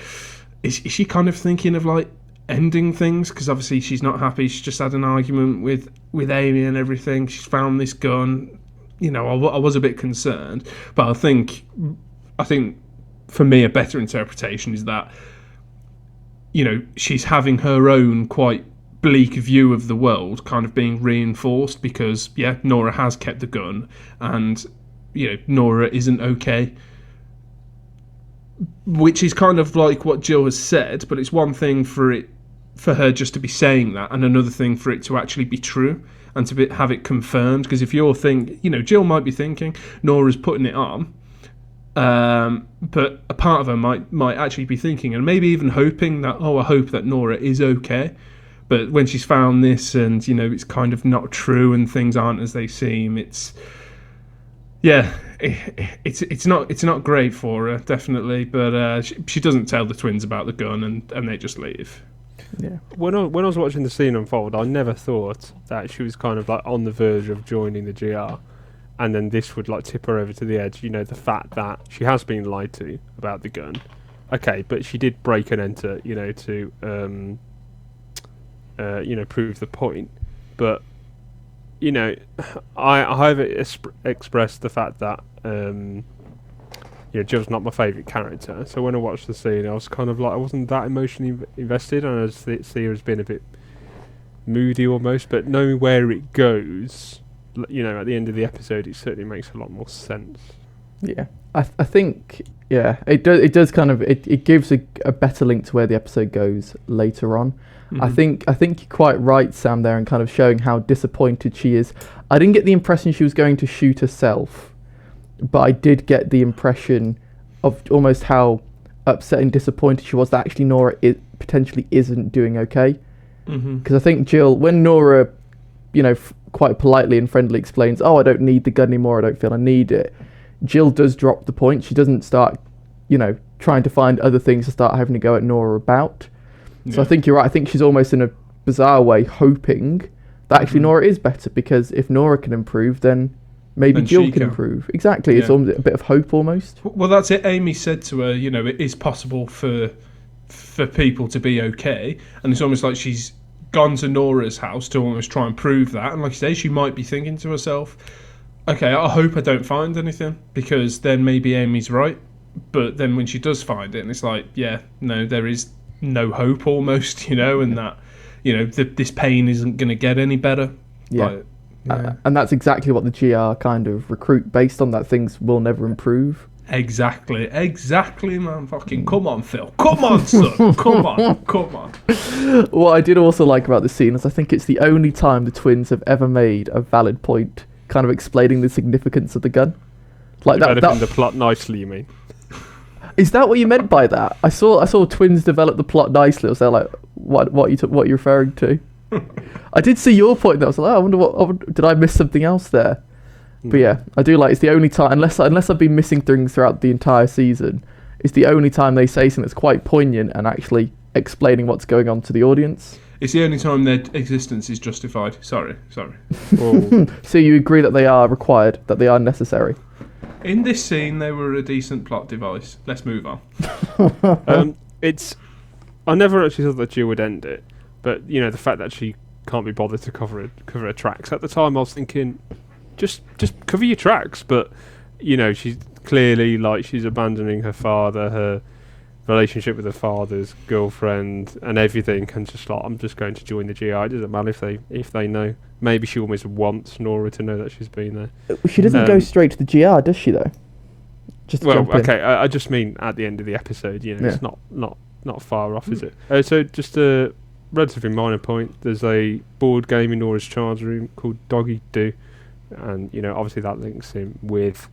is she kind of thinking of, like, ending things? Because obviously she's not happy. She's just had an argument with Amy and everything. She's found this gun. I was a bit concerned, but I think for me a better interpretation is that she's having her own quite bleak view of the world kind of being reinforced because Nora has kept the gun, and Nora isn't okay, which is kind of like what Jill has said, but it's one thing for her just to be saying that, and another thing for it to actually be true and to have it confirmed. Because if you're Jill might be thinking Nora's putting it on, but a part of her might actually be thinking, and maybe even hoping that, I hope that Nora is okay. But when she's found this, and it's kind of not true, and things aren't as they seem, it's not great for her, definitely. But she doesn't tell the twins about the gun, and they just leave. Yeah. When I was watching the scene unfold, I never thought that she was kind of like on the verge of joining the GR, and then this would like tip her over to the edge. The fact that she has been lied to about the gun. Okay, but she did break and enter, to prove the point. But I have expressed the fact that Jill's not my favourite character. So when I watched the scene, I was kind of like, I wasn't that emotionally invested, and I just see her as being a bit moody almost. But knowing where it goes, at the end of the episode, it certainly makes a lot more sense. Yeah, I think it does kind of it gives a better link to where the episode goes later on. Mm-hmm. I think you're quite right, Sam, there, and kind of showing how disappointed she is. I didn't get the impression she was going to shoot herself, but I did get the impression of almost how upset and disappointed she was that actually Nora potentially isn't doing okay. Because I think Jill, when Nora, quite politely and friendly explains, I don't need the gun anymore, I don't feel I need it, Jill does drop the point. She doesn't start, trying to find other things to start having to go at Nora about. Yeah. So I think you're right. I think she's almost in a bizarre way hoping that actually Nora is better, because if Nora can improve, then maybe Jill can improve. Exactly. Yeah. It's almost a bit of hope almost. Well, that's it. Amy said to her, it is possible for people to be okay. And it's almost like she's gone to Nora's house to almost try and prove that. And like you say, she might be thinking to herself, okay, I hope I don't find anything, because then maybe Amy's right. But then when she does find it, and it's like, no, there is no hope almost, and that, this pain isn't going to get any better. Yeah. And that's exactly what the GR kind of recruit based on, that things will never improve. Exactly, man. Fucking come on, Phil. Come on, son. Come on. What I did also like about this scene is I think it's the only time the twins have ever made a valid point kind of explaining the significance of the gun. Like that developing the plot nicely, you mean? Is that what you meant by that? I saw twins develop the plot nicely. I was like, what you referring to? I did see your point. That I was like, I wonder did I miss something else there? But yeah, I do like it's the only time, unless I've been missing things throughout the entire season, it's the only time they say something that's quite poignant and actually explaining what's going on to the audience. It's the only time their existence is justified. Sorry. So you agree that they are required, that they are necessary? In this scene, they were a decent plot device. Let's move on. I never actually thought that Jill would end it, but the fact that she can't be bothered to cover her tracks. At the time, I was thinking, just cover your tracks. But she's clearly she's abandoning her father, her relationship with her father's girlfriend, and everything, and just I'm just going to join the GI. It doesn't matter if they know. Maybe she almost wants Nora to know that she's been there. She doesn't go straight to the GR, does she? Though. Just okay. I just mean at the end of the episode. It's not far off, is it? So just a relatively minor point. There's a board game in Nora's charge room called Doggy Doo, and obviously that links in with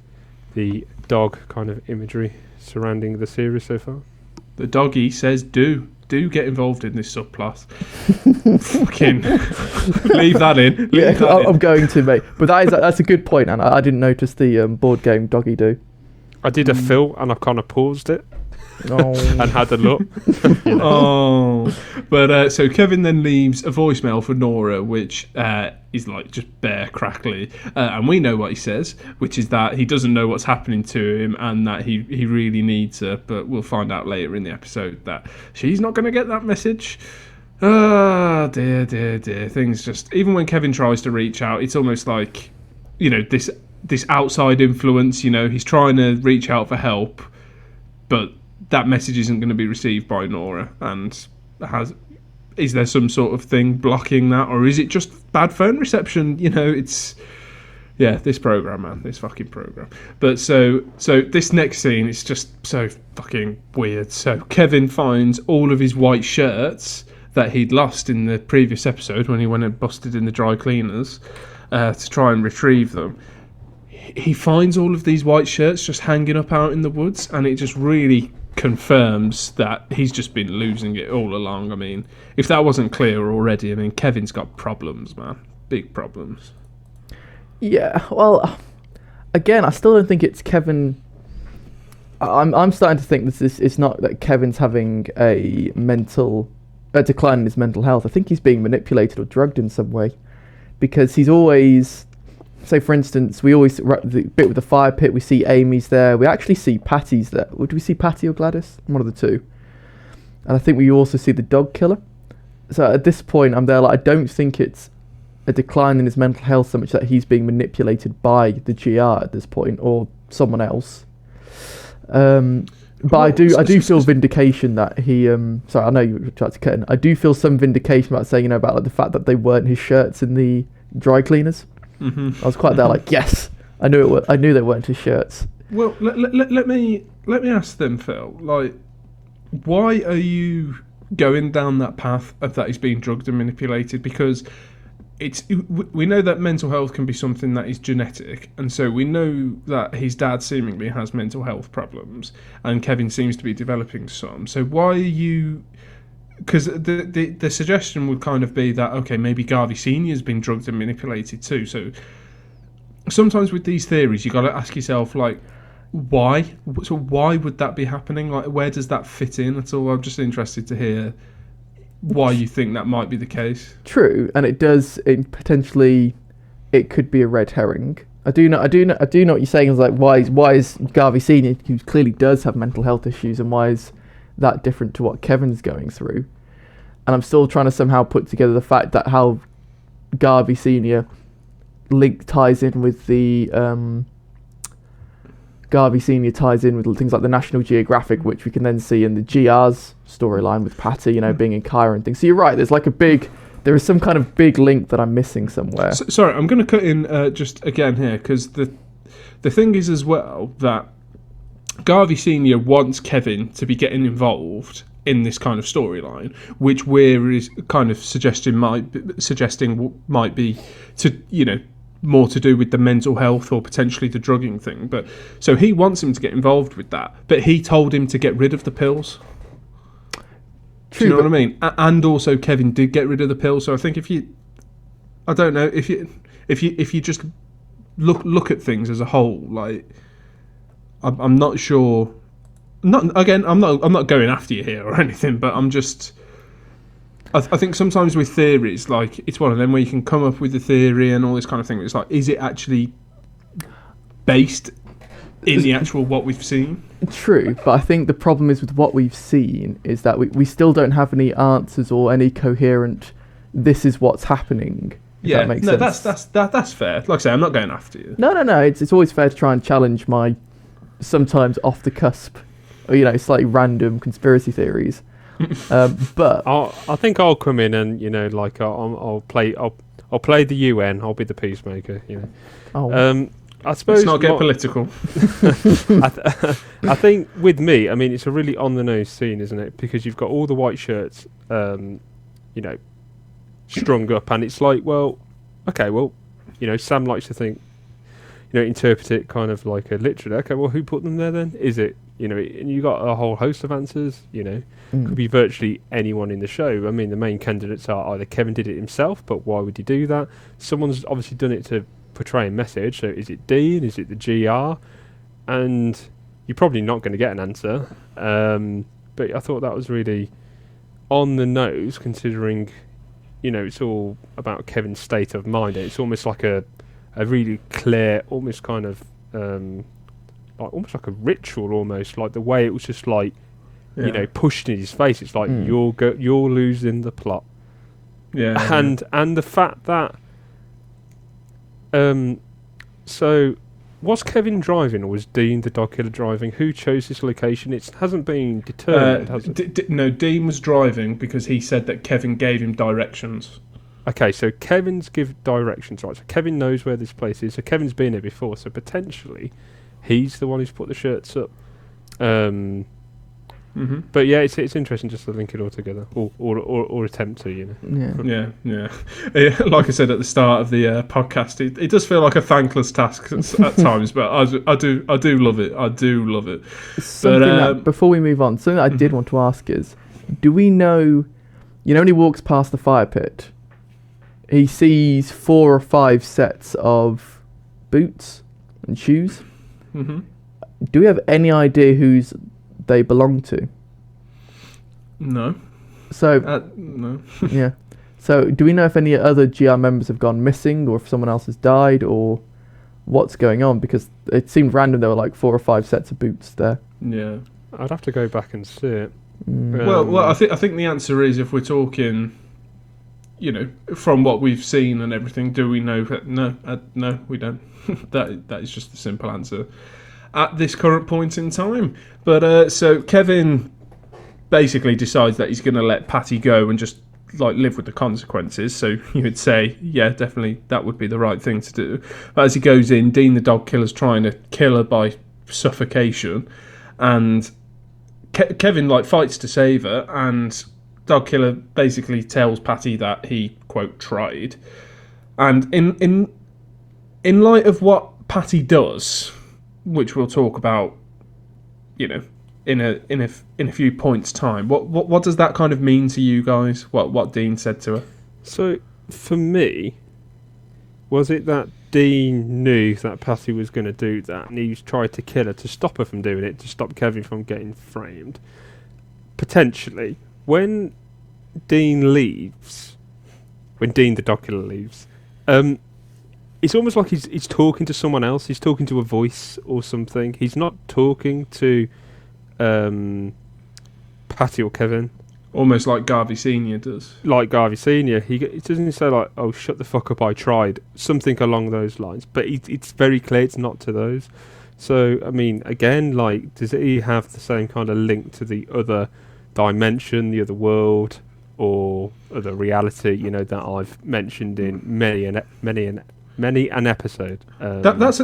the dog kind of imagery surrounding the series so far. The doggy says do get involved in this subplot. Fucking leave that in. I'm going to, mate. But that's a good point, and I didn't notice the board game Doggy Doo. I did a fill and I kind of paused it. And had a look. But so Kevin then leaves a voicemail for Nora, which is just bare crackly, and we know what he says, which is that he doesn't know what's happening to him and that he really needs her. But we'll find out later in the episode that she's not going to get that message. Oh dear. Things just, even when Kevin tries to reach out, it's almost like this outside influence. He's trying to reach out for help, but that message isn't going to be received by Nora. And is there some sort of thing blocking that, or is it just bad phone reception? It's this program, man, this fucking program. But so this next scene is just so fucking weird. So Kevin finds all of his white shirts that he'd lost in the previous episode when he went and busted in the dry cleaners to try and retrieve them. He finds all of these white shirts just hanging up out in the woods, and it just really confirms that he's just been losing it all along. I mean, if that wasn't clear already, Kevin's got problems, man. Big problems. Yeah, well, again, I still don't think it's Kevin. I'm starting to think it's not that Kevin's having a decline in his mental health. I think he's being manipulated or drugged in some way, because he's always... So, for instance, we always, the bit with the fire pit, we see Amy's there. We actually see Patty's there. Would we see Patty or Gladys? One of the two. And I think we also see the dog killer. So at this point, I'm there I don't think it's a decline in his mental health so much that he's being manipulated by the GR at this point, or someone else. But I do feel vindication that he... sorry, I know you tried to cut in. I do feel some vindication about saying, about the fact that they weren't his shirts in the dry cleaners. Mm-hmm. I was quite there yes, I knew they weren't his shirts. Well, let me ask them, Phil, why are you going down that path of that he's being drugged and manipulated? Because we know that mental health can be something that is genetic, and so we know that his dad seemingly has mental health problems, and Kevin seems to be developing some. So why are you... Because the suggestion would kind of be that, okay, maybe Garvey Sr.'s been drugged and manipulated too. So sometimes with these theories, you got to ask yourself, why? So why would that be happening? Where does that fit in at all? I'm just interested to hear why you think that might be the case. True, and it does. Potentially, it could be a red herring. I do know what you're saying. Is why is Garvey Sr., who clearly does have mental health issues, and why is that different to what Kevin's going through? And I'm still trying to somehow put together the fact that how Garvey Sr. ties in with the Garvey Sr. ties in with things like the National Geographic, which we can then see in the GR's storyline with Patty, being in Cairo and things. So you're right, there is some kind of big link that I'm missing somewhere. Sorry, I'm going to cut in just again here, because the thing is as well that Garvey Sr. wants Kevin to be getting involved in this kind of storyline, which we're kind of suggesting might be to more to do with the mental health or potentially the drugging thing. But so he wants him to get involved with that, but he told him to get rid of the pills. True, do you know what I mean? And also Kevin did get rid of the pills. So I think if you just look at things as a whole, like I'm not sure. I'm not going after you here or anything, but I'm just. I think sometimes with theories, like it's one of them where you can come up with a theory and all this kind of thing. But it's like, is it actually based in the actual what we've seen? True, but I think the problem is with what we've seen is that we still don't have any answers or any coherent. This is what's happening. Yeah, that makes sense. That's fair. Like I say, I'm not going after you. No. It's always fair to try and challenge my sometimes off the cusp, or slightly random conspiracy theories. But I think I'll come in and I'll play the UN. I'll be the peacemaker. I suppose let's not get political. I think with me, I mean, it's a really on the nose scene, isn't it? Because you've got all the white shirts, strung up, and it's like, Sam likes to think, interpret it kind of like a literally. Okay, well, who put them there then? Is it? And you got a whole host of answers. Could be virtually anyone in the show. I mean, the main candidates are either Kevin did it himself, but why would he do that? Someone's obviously done it to portray a message. So is it Dean? Is it the GR? And you're probably not going to get an answer. But I thought that was really on the nose, considering, it's all about Kevin's state of mind. It's almost like a really clear, almost kind of almost like a ritual, almost like the way it was just like, pushed in his face. It's like you're losing the plot. Yeah. And the fact that so was Kevin driving or was Dean the dog killer driving? Who chose this location? It hasn't been determined, has it? No, Dean was driving because he said that Kevin gave him directions. Okay, so Kevin's give directions, right? So Kevin knows where this place is. So Kevin's been here before. So potentially, he's the one who's put the shirts up. But yeah, it's interesting just to link it all together, or attempt to, Yeah. Like I said at the start of the podcast, it does feel like a thankless task at times, but I do love it. I do love it. Something that, before we move on, something that I did want to ask is, do we know? When he walks past the fire pit, he sees 4 or 5 sets of boots and shoes. Mm-hmm. Do we have any idea whose they belong to? No. So no. Yeah. So do we know if any other GR members have gone missing, or if someone else has died, or what's going on? Because it seemed random. There were like 4 or 5 sets of boots there. Yeah. I'd have to go back and see it. Well, I think the answer is, if we're talking, from what we've seen and everything, do we know? No, we don't. that is just the simple answer at this current point in time. But so Kevin basically decides that he's going to let Patty go and just live with the consequences. So you would say, yeah, definitely that would be the right thing to do. But as he goes in, Dean the dog killer's trying to kill her by suffocation, and Kevin fights to save her, and dog killer basically tells Patty that he, quote, tried. And in light of what Patty does, which we'll talk about, in a few points' time, what does that kind of mean to you guys? What Dean said to her? So for me, was it that Dean knew that Patty was going to do that, and he tried to kill her to stop her from doing it, to stop Kevin from getting framed? Potentially, when Dean the dog killer leaves, it's almost like he's talking to someone else. He's talking to a voice or something. He's not talking to Patty or Kevin. Almost like Garvey Senior does. Like Garvey Senior, he doesn't say like, "Oh, shut the fuck up, I tried," something along those lines. But it's very clear it's not to those. So I mean, again, does he have the same kind of link to the other dimension, the other world, or other reality? That I've mentioned in many an episode. That's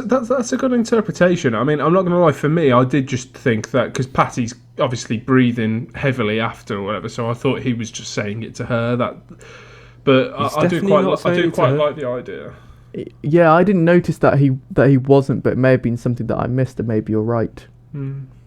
a good interpretation. I mean, I'm not going to lie. For me, I did just think that because Patty's obviously breathing heavily after or whatever, so I thought he was just saying it to her. But I do quite like the idea. Yeah, I didn't notice that he wasn't, but it may have been something that I missed, and maybe you're right.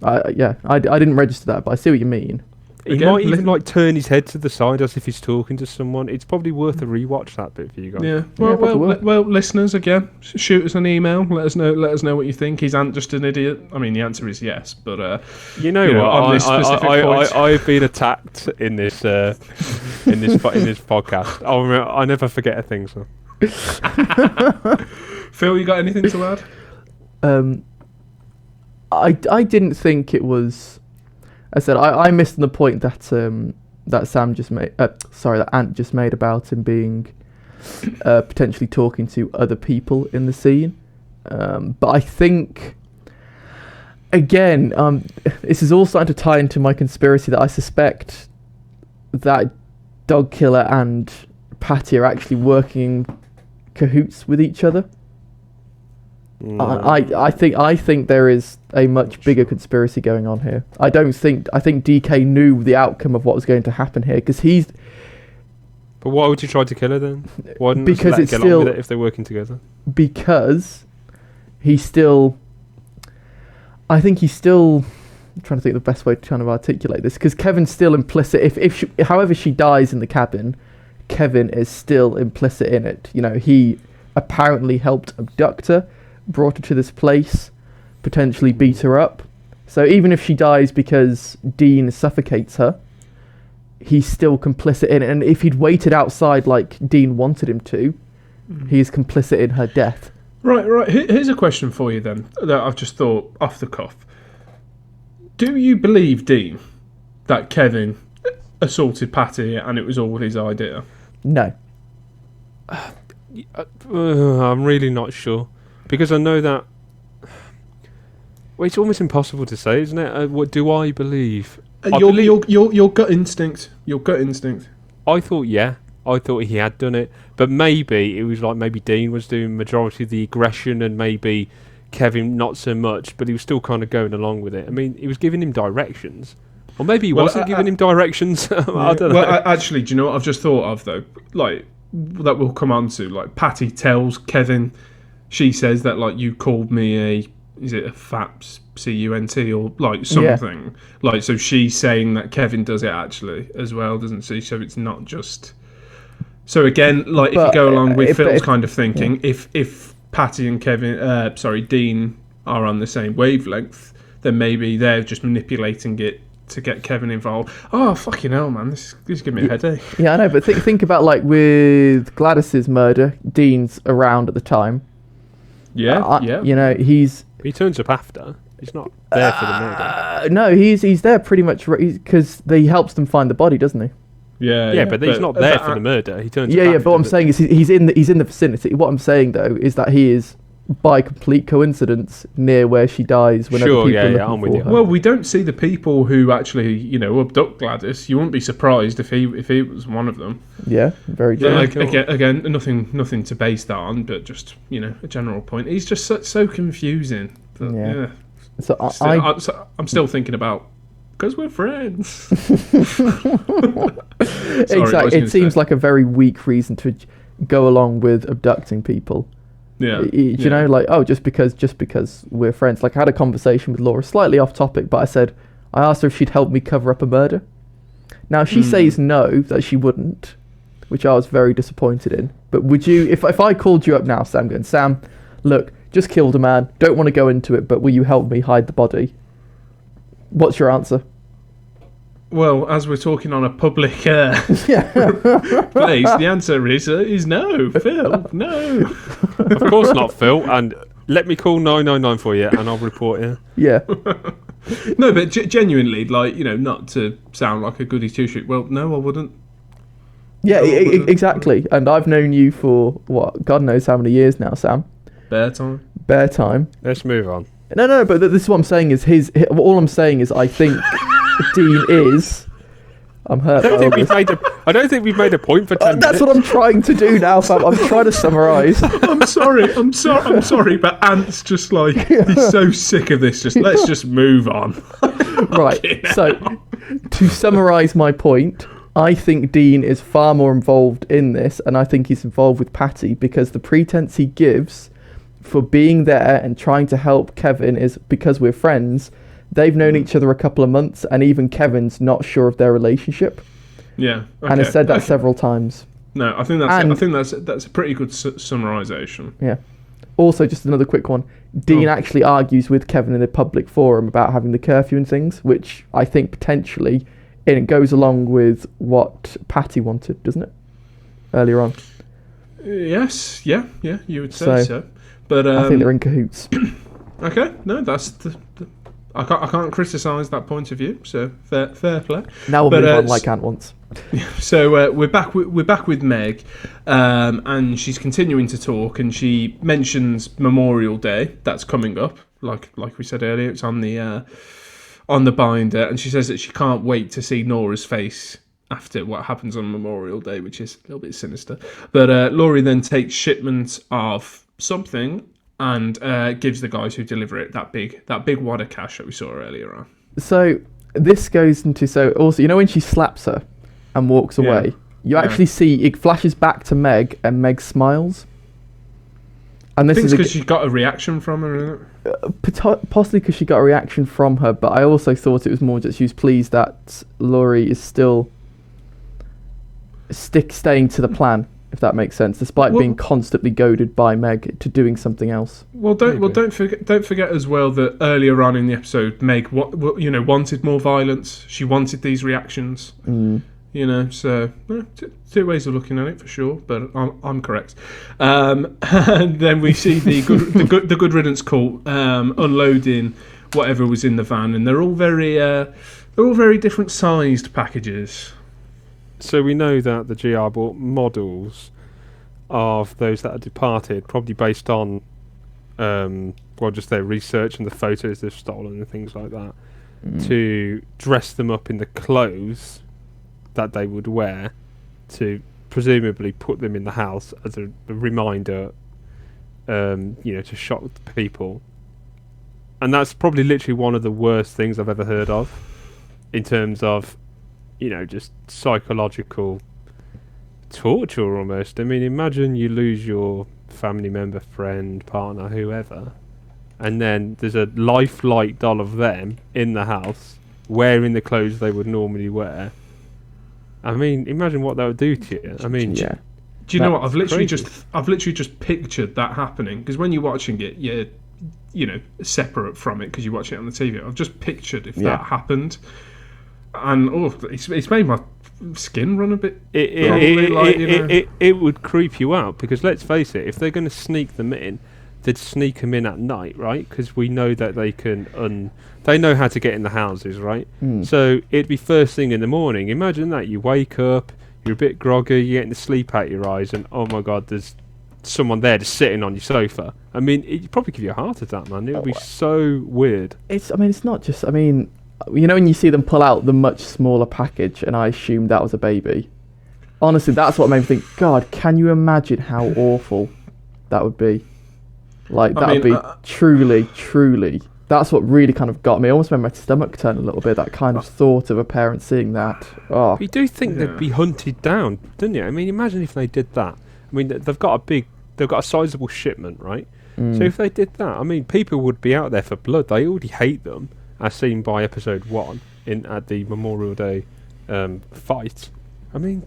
I didn't register that, but I see what you mean. He might even like turn his head to the side as if he's talking to someone. It's probably worth a rewatch, that bit for you guys. Yeah. Well, listeners, again, shoot us an email. Let us know what you think. Is Ant just an idiot? I mean, the answer is yes, but you know what? On this specific point, I've been attacked in this in this podcast. I never forget a thing. So, Phil, you got anything to add? I didn't think it was. I said I missed the point that Sam just made. That Ant just made about him being potentially talking to other people in the scene. But I think again, this is all starting to tie into my conspiracy that I suspect that Dog Killer and Patty are actually working cahoots with each other. I think there is a much bigger conspiracy going on here. I think DK knew the outcome of what was going to happen here because he's. But why would you try to kill her then? Why didn't because let it's get still on with it if they're working together? Because he's still. I think he's still. I'm trying to think of the best way to kind of articulate this because Kevin's still implicit. However she dies in the cabin, Kevin is still implicit in it. You know, he apparently helped abduct her. Brought her to this place, potentially beat her up. So even if she dies because Dean suffocates her, he's still complicit in it. And if he'd waited outside like Dean wanted him to, he's complicit in her death. Right. Here's a question for you then that I've just thought off the cuff. Do you believe, Dean, that Kevin assaulted Patty and it was all his idea? No. I'm really not sure. Because I know that. Well, it's almost impossible to say, isn't it? What do I believe? Your gut instinct. Your gut instinct. I thought, yeah. I thought he had done it. But maybe it was like maybe Dean was doing majority of the aggression and maybe Kevin not so much, but he was still kind of going along with it. I mean, he was giving him directions. Or maybe he wasn't giving him directions. I don't know. Well, actually, do you know what I've just thought of, though? Like, that we'll come on to. Like, Patty tells Kevin... She says that, like, you called me is it a FAPS, C-U-N-T, or, like, something. Yeah. Like, so she's saying that Kevin does it, actually, as well, doesn't she? So it's not just... So, again, like, if you go along with Phil's kind of thinking, if Patty and Dean are on the same wavelength, then maybe they're just manipulating it to get Kevin involved. Oh, fucking hell, man. This is giving me a headache. Yeah, I know, but think about, like, with Gladys's murder, Dean's around at the time. Yeah. You know, he turns up after. He's not there for the murder. No, he's there pretty much because he helps them find the body, doesn't he? Yeah, but he's not there for the murder. He turns up after. But what I'm saying is he's in the vicinity. What I'm saying though is that he is by complete coincidence near where she dies when other people are looking for her. Well, we don't see the people who actually, you know, abduct Gladys. You wouldn't be surprised if he was one of them. Yeah, very true. Again, nothing to base that on, but just, you know, a general point. He's just so confusing. But, yeah. So I'm still thinking about because we're friends. Exactly. It seems like a very weak reason to go along with abducting people. Yeah. You know, like, oh, just because we're friends. Like, I had a conversation with Laura, slightly off topic, but I asked her if she'd help me cover up a murder. Now, she says no, that she wouldn't, which I was very disappointed in. But would you, if I called you up now, Sam, look, just killed a man, don't want to go into it, but will you help me hide the body? What's your answer? Well, as we're talking on a public place, the answer is no, Phil, no. Of course not, Phil, and let me call 999 for you and I'll report you. Yeah. No, but genuinely, like, you know, not to sound like a goody two-shoot, well, no, I wouldn't. Yeah, exactly. And I've known you for, what, God knows how many years now, Sam. Bear time. Let's move on. No, but this is what I'm saying is all I'm saying is I think Dean is... I'm hurt. I don't think we've made a point for 10 minutes. That's what I'm trying to do now, Fab. I'm trying to summarise. I'm sorry, but Ant's just like, he's so sick of this. Let's just move on. Right, so to summarise my point, I think Dean is far more involved in this, and I think he's involved with Patty because the pretense he gives for being there and trying to help Kevin is because we're friends. They've known each other a couple of months, and even Kevin's not sure of their relationship. Yeah, okay. And has said that several times. No, I think that's a pretty good summarisation. Yeah. Also, just another quick one. Dean actually argues with Kevin in a public forum about having the curfew and things, which I think potentially it goes along with what Patty wanted, doesn't it? Earlier on. Yes, yeah, you would say so. But I think they're in cahoots. Okay, no, that's I can't criticise that point of view. So fair play. Now we'll move on like Ant wants. So we're back with Meg, and she's continuing to talk, and she mentions Memorial Day that's coming up. Like we said earlier, it's on the binder, and she says that she can't wait to see Nora's face after what happens on Memorial Day, which is a little bit sinister. But Laurie then takes shipment of something and gives the guys who deliver it that big wad of cash that we saw earlier on. So this goes into also, you know, when she slaps her and walks away, you actually see it flashes back to Meg, and Meg smiles. And this is because she got a reaction from her, isn't it? Possibly because she got a reaction from her, but I also thought it was more that she was pleased that Laurie is still staying to the plan, if that makes sense, despite being constantly goaded by Meg to doing something else. Don't forget as well that earlier on in the episode, Meg wanted more violence. She wanted these reactions. You know, so two ways of looking at it for sure, but I'm correct. And then we see the good riddance cult unloading whatever was in the van, and they're all very different sized packages. So we know that the GR bought models of those that are departed, probably based on just their research and the photos they've stolen and things like that, to dress them up in the clothes that they would wear, to presumably put them in the house as a reminder, to shock people. And that's probably literally one of the worst things I've ever heard of in terms of, just psychological torture almost. I mean, imagine you lose your family member, friend, partner, whoever, and then there's a lifelike doll of them in the house wearing the clothes they would normally wear. I mean, imagine what that would do to you. I mean, do you know what? I've literally just pictured that happening, because when you're watching it, you're separate from it because you watch it on the TV. I've just pictured if that happened, and it's made my skin run a bit. It would creep you out, because let's face it, if they're going to sneak them in, they'd sneak them in at night, right? Because we know that they can they know how to get in the houses, right? So it'd be first thing in the morning. Imagine that you wake up, you're a bit groggy, you're getting the sleep out your eyes, and oh my god, there's someone there just sitting on your sofa. I mean, it'd probably give you a heart attack, man. It would be so weird. It's not just. I mean, when you see them pull out the much smaller package, and I assumed that was a baby. Honestly, that's what made me think, God, can you imagine how awful that would be? Like, that would be truly. That's what really kind of got me. I almost made my stomach turn a little bit, that kind of thought of a parent seeing that. Oh. You do think they'd be hunted down, don't you? I mean, imagine if they did that. I mean, they've got a sizable shipment, right? So if they did that, I mean, people would be out there for blood. They already hate them, as seen by episode 1 at the Memorial Day fight. I mean,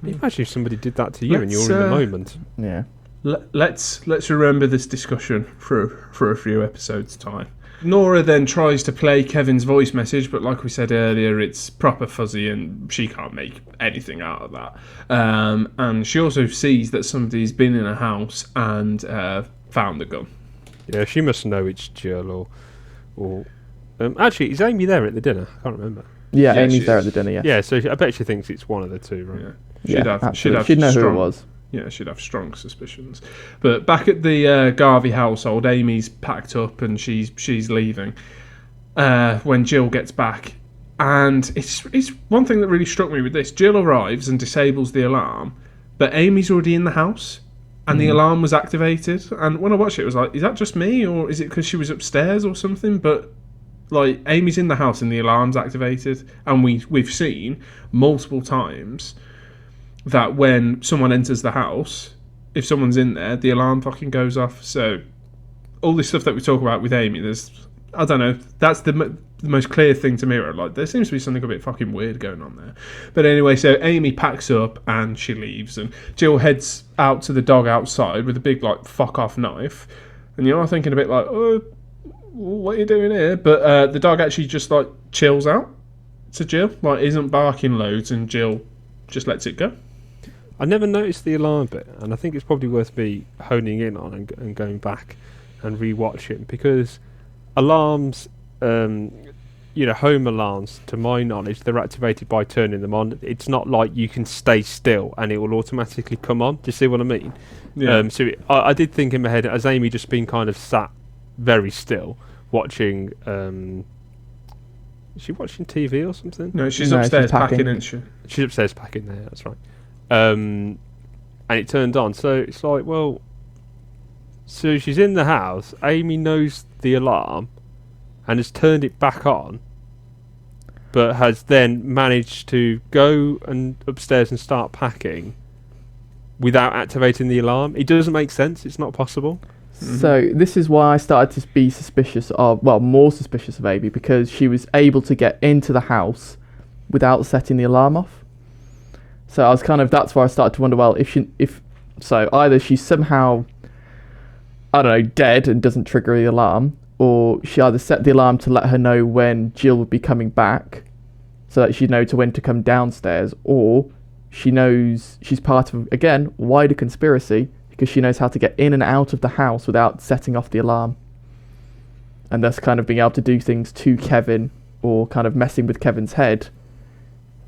imagine if somebody did that to you and you're in the moment. Yeah. Let's remember this discussion for a few episodes' time. Nora then tries to play Kevin's voice message, but like we said earlier, it's proper fuzzy and she can't make anything out of that. And she also sees that somebody's been in a house and found the gun. Yeah, she must know it's Jill or actually, is Amy there at the dinner? I can't remember. Yeah, Amy's there at the dinner, yeah. Yeah, so I bet she thinks it's one of the two, right? Yeah, she'd know who it was. Yeah, she'd have strong suspicions. But back at the Garvey household, Amy's packed up and she's leaving when Jill gets back. And it's one thing that really struck me with this. Jill arrives and disables the alarm, but Amy's already in the house and the alarm was activated. And when I watched it, I was like, is that just me, or is it because she was upstairs or something? But like Amy's in the house and the alarm's activated, and we've seen multiple times that when someone enters the house, if someone's in there, the alarm fucking goes off. So all this stuff that we talk about with Amy, I don't know, that's the most clear thing to me. Like, there seems to be something a bit fucking weird going on there. But anyway, so Amy packs up and she leaves, and Jill heads out to the dog outside with a big, like, fuck off knife. And you're thinking a bit like, oh, what are you doing here? But the dog actually just, like, chills out to Jill, like, isn't barking loads, and Jill just lets it go. I never noticed the alarm bit, and I think it's probably worth me honing in on and going back and re-watching, because alarms, home alarms, to my knowledge, they're activated by turning them on. It's not like you can stay still and it will automatically come on. Do you see what I mean? Yeah. I did think in my head, as Amy just been kind of sat very still watching. Is she watching TV or something? No, she's upstairs packing, isn't she? She's upstairs packing there, that's right. And it turned on. So it's like, well, so she's in the house, Amy knows the alarm and has turned it back on, but has then managed to go and upstairs and start packing without activating the alarm. It doesn't make sense. It's not possible. So this is why I started to be more suspicious of Amy, because she was able to get into the house without setting the alarm off. So I was that's where I started to wonder, well, either she's somehow, I don't know, dead and doesn't trigger the alarm, or she either set the alarm to let her know when Jill would be coming back, so that she'd know when to come downstairs, or she knows she's part of, again, wider conspiracy, because she knows how to get in and out of the house without setting off the alarm, and thus kind of being able to do things to Kevin, or kind of messing with Kevin's head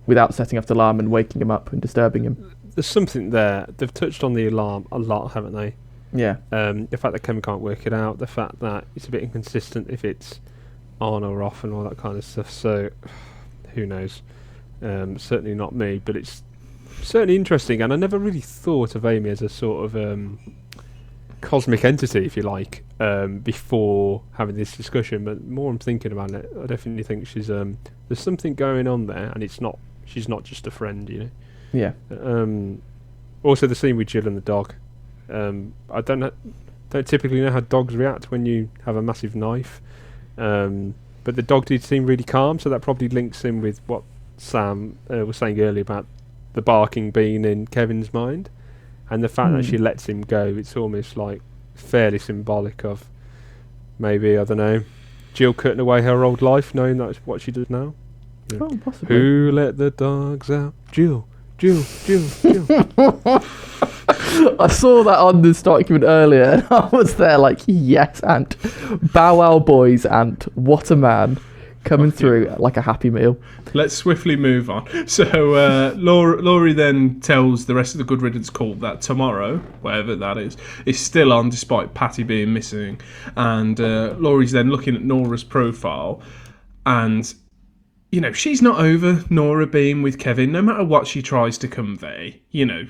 without setting off the alarm and waking him up and disturbing him. There's something there. They've touched on the alarm a lot, haven't they? Yeah. The fact that Kevin can't work it out, the fact that it's a bit inconsistent if it's on or off and all that kind of stuff. So, who knows? Certainly not me, but it's certainly interesting. And I never really thought of Amy as a sort of cosmic entity, if you like, before having this discussion. But the more I'm thinking about it, I definitely think she's there's something going on there, and she's not just a friend, you know. Yeah. Also, the scene with Jill and the dog. I don't typically know how dogs react when you have a massive knife, but the dog did seem really calm, so that probably links in with what Sam was saying earlier about the barking being in Kevin's mind, and the fact that she lets him go. It's almost like fairly symbolic of maybe, I don't know, Jill cutting away her old life, knowing that's what she does now. Yeah. Oh, possibly. Who let the dogs out? Jill. I saw that on this document earlier, and I was there like, yes, Ant. Bow Wow Boys, Ant. What a man. Coming through like a happy meal. Let's swiftly move on. So Laurie then tells the rest of the Good Riddance cult that tomorrow, whatever that is still on despite Patty being missing. And Laurie's then looking at Nora's profile, and you know, she's not over Nora being with Kevin, no matter what she tries to convey. You know,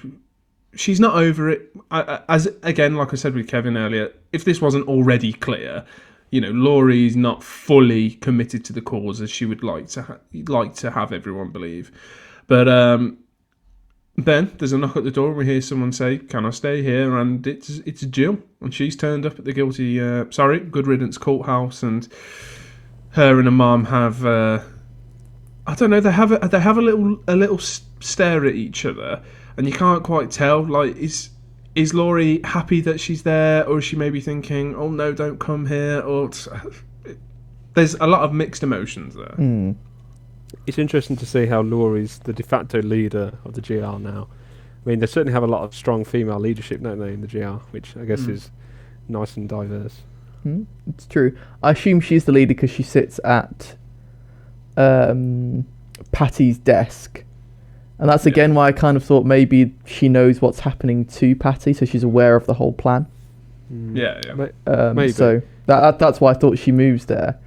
she's not over it. As again, like I said with Kevin earlier, if this wasn't already clear, you know, Laurie's not fully committed to the cause as she would like to have everyone believe. But then there's a knock at the door, and we hear someone say, "Can I stay here?" And it's Jill, and she's turned up at the Good Riddance cult house, and her and her mum have. I don't know. They have a little stare at each other, and you can't quite tell. Like, is Laurie happy that she's there, or is she maybe thinking, "Oh no, don't come here"? Or there's a lot of mixed emotions there. It's interesting to see how Laurie's the de facto leader of the GR now. I mean, they certainly have a lot of strong female leadership, don't they, in the GR, which I guess is nice and diverse. It's true. I assume she's the leader because she sits at Patty's desk, and that's again why I kind of thought maybe she knows what's happening to Patty, so she's aware of the whole plan. Yeah. Maybe. So that's why I thought she moves there.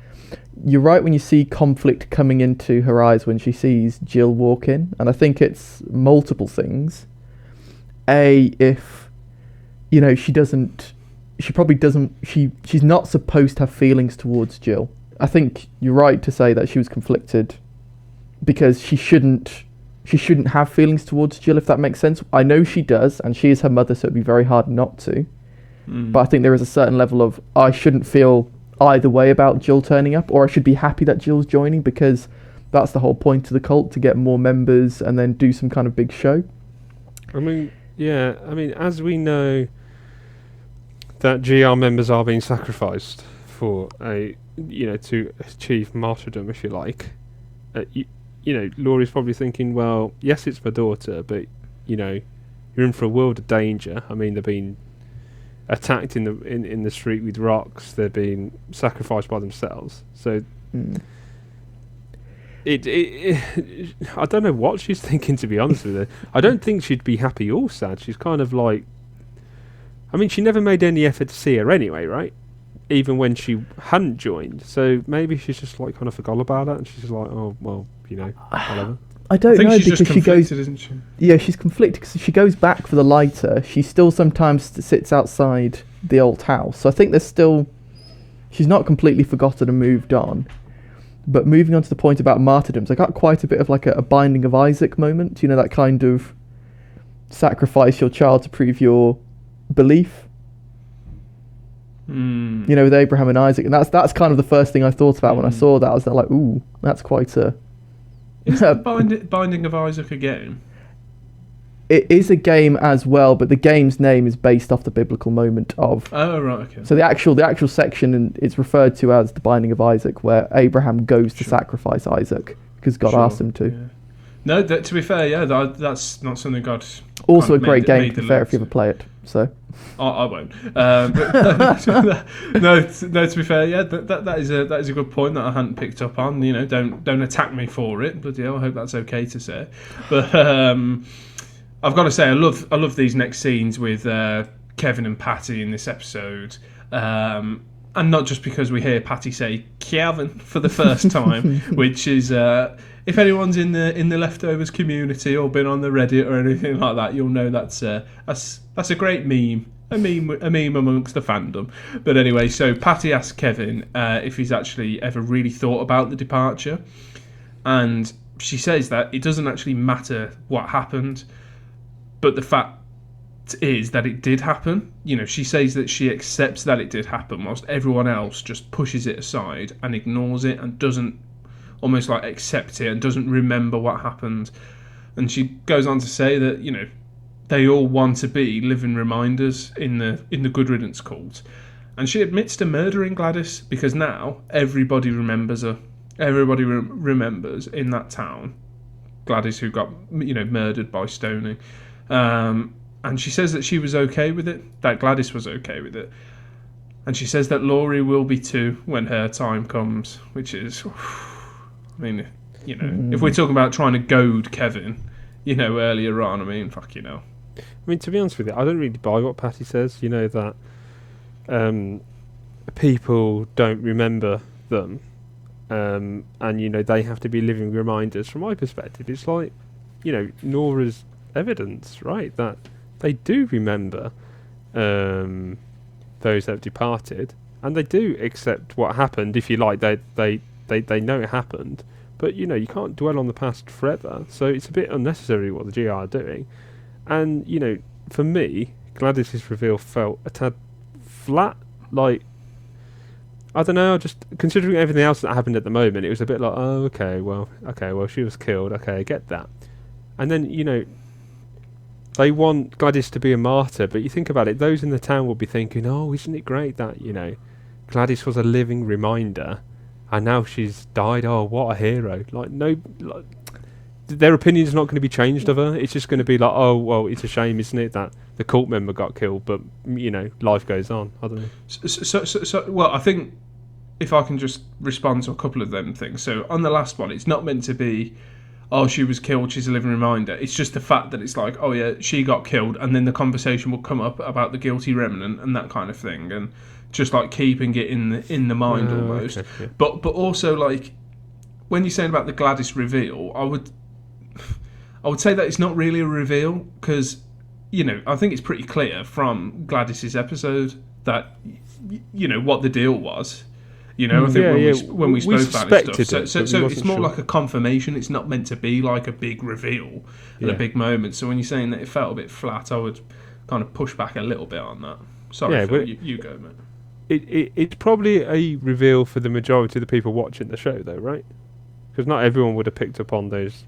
You're right when you see conflict coming into her eyes when she sees Jill walk in, and I think it's multiple things. If she's not supposed to have feelings towards Jill. I think you're right to say that she was conflicted because she shouldn't have feelings towards Jill, if that makes sense. I know she does, and she is her mother, so it'd be very hard not to. But I think there is a certain level of I shouldn't feel either way about Jill turning up, or I should be happy that Jill's joining because that's the whole point of the cult, to get more members and then do some kind of big show. I mean, as we know that GR members are being sacrificed for to achieve martyrdom, if you like. Laurie's probably thinking, well, yes, it's my daughter, but you're in for a world of danger. I mean, they're being attacked in the street with rocks. They're being sacrificed by themselves. So I don't know what she's thinking, to be honest with her. I don't think she'd be happy or sad. She's kind of like, I mean, she never made any effort to see her anyway, right? Even when she hadn't joined. So maybe she's just like kind of forgot about it, and she's just like, oh well, whatever. I don't know, she's because she goes. Isn't she? Yeah, she's conflicted because she goes back for the lighter. She still sometimes sits outside the old house. So I think there's still. She's not completely forgotten and moved on. But moving on to the point about martyrdoms, I got quite a bit of like a Binding of Isaac moment. That kind of sacrifice your child to prove your belief. With Abraham and Isaac, and that's kind of the first thing I thought about when I saw that. I was like, ooh, that's quite a. Is the Binding of Isaac a game? It is a game as well, but the game's name is based off the biblical moment of. Oh right, okay. So the actual section, and it's referred to as the Binding of Isaac, where Abraham goes to sacrifice Isaac because God asked him to. Yeah. No, to be fair, that's not something God. Also a great game, to be fair, if you ever play it. So. I won't. No, to be fair, that is a good point that I hadn't picked up on. Don't attack me for it. But I hope that's okay to say. But I've got to say, I love these next scenes with Kevin and Patty in this episode. And not just because we hear Patty say Kevin for the first time, which is if anyone's in the Leftovers community or been on the Reddit or anything like that, you'll know that's a great meme. A meme amongst the fandom. But anyway, so Patty asks Kevin if he's actually ever really thought about the departure, and she says that it doesn't actually matter what happened, but the fact is that it did happen. She says that she accepts that it did happen, whilst everyone else just pushes it aside and ignores it and doesn't almost like accept it and doesn't remember what happened. And she goes on to say that they all want to be living reminders in the Good Riddance cult. And she admits to murdering Gladys because now everybody remembers her. Everybody remembers in that town Gladys, who got murdered by stoning. And she says that she was okay with it, that Gladys was okay with it. And she says that Laurie will be too when her time comes, which is, I mean, if we're talking about trying to goad Kevin, earlier on, fuck. I mean, to be honest with you, I don't really buy what Patty says. That people don't remember them, and they have to be living reminders. From my perspective, it's like Nora's evidence, right? That they do remember those that have departed, and they do accept what happened. If you like, they know it happened, but you can't dwell on the past forever. So it's a bit unnecessary what the GR are doing. And, for me, Gladys's reveal felt a tad flat. Like, I don't know, just considering everything else that happened at the moment, it was a bit like, oh, okay, well, she was killed. Okay, I get that. And then, they want Gladys to be a martyr, but you think about it, those in the town will be thinking, oh, isn't it great that, Gladys was a living reminder, and now she's died. Oh, what a hero. Their opinion is not going to be changed of her. It's just going to be like, oh, well, it's a shame, isn't it, that the cult member got killed, but, life goes on. I don't know. So, well, I think if I can just respond to a couple of them things. So, on the last one, it's not meant to be, oh, she was killed, she's a living reminder. It's just the fact that it's like, oh, yeah, she got killed, and then the conversation will come up about the guilty remnant and that kind of thing, and just, like, keeping it in the mind almost. Okay, yeah. But also, like, when you're saying about the Gladys reveal, I would say that it's not really a reveal because, I think it's pretty clear from Gladys's episode that, what the deal was. You know, I think when we spoke about this stuff, so it's more like a confirmation. It's not meant to be like a big reveal and a big moment. So when you're saying that it felt a bit flat, I would kind of push back a little bit on that. Sorry, Phil, you go, mate. It's probably a reveal for the majority of the people watching the show, though, right? Because not everyone would have picked up on those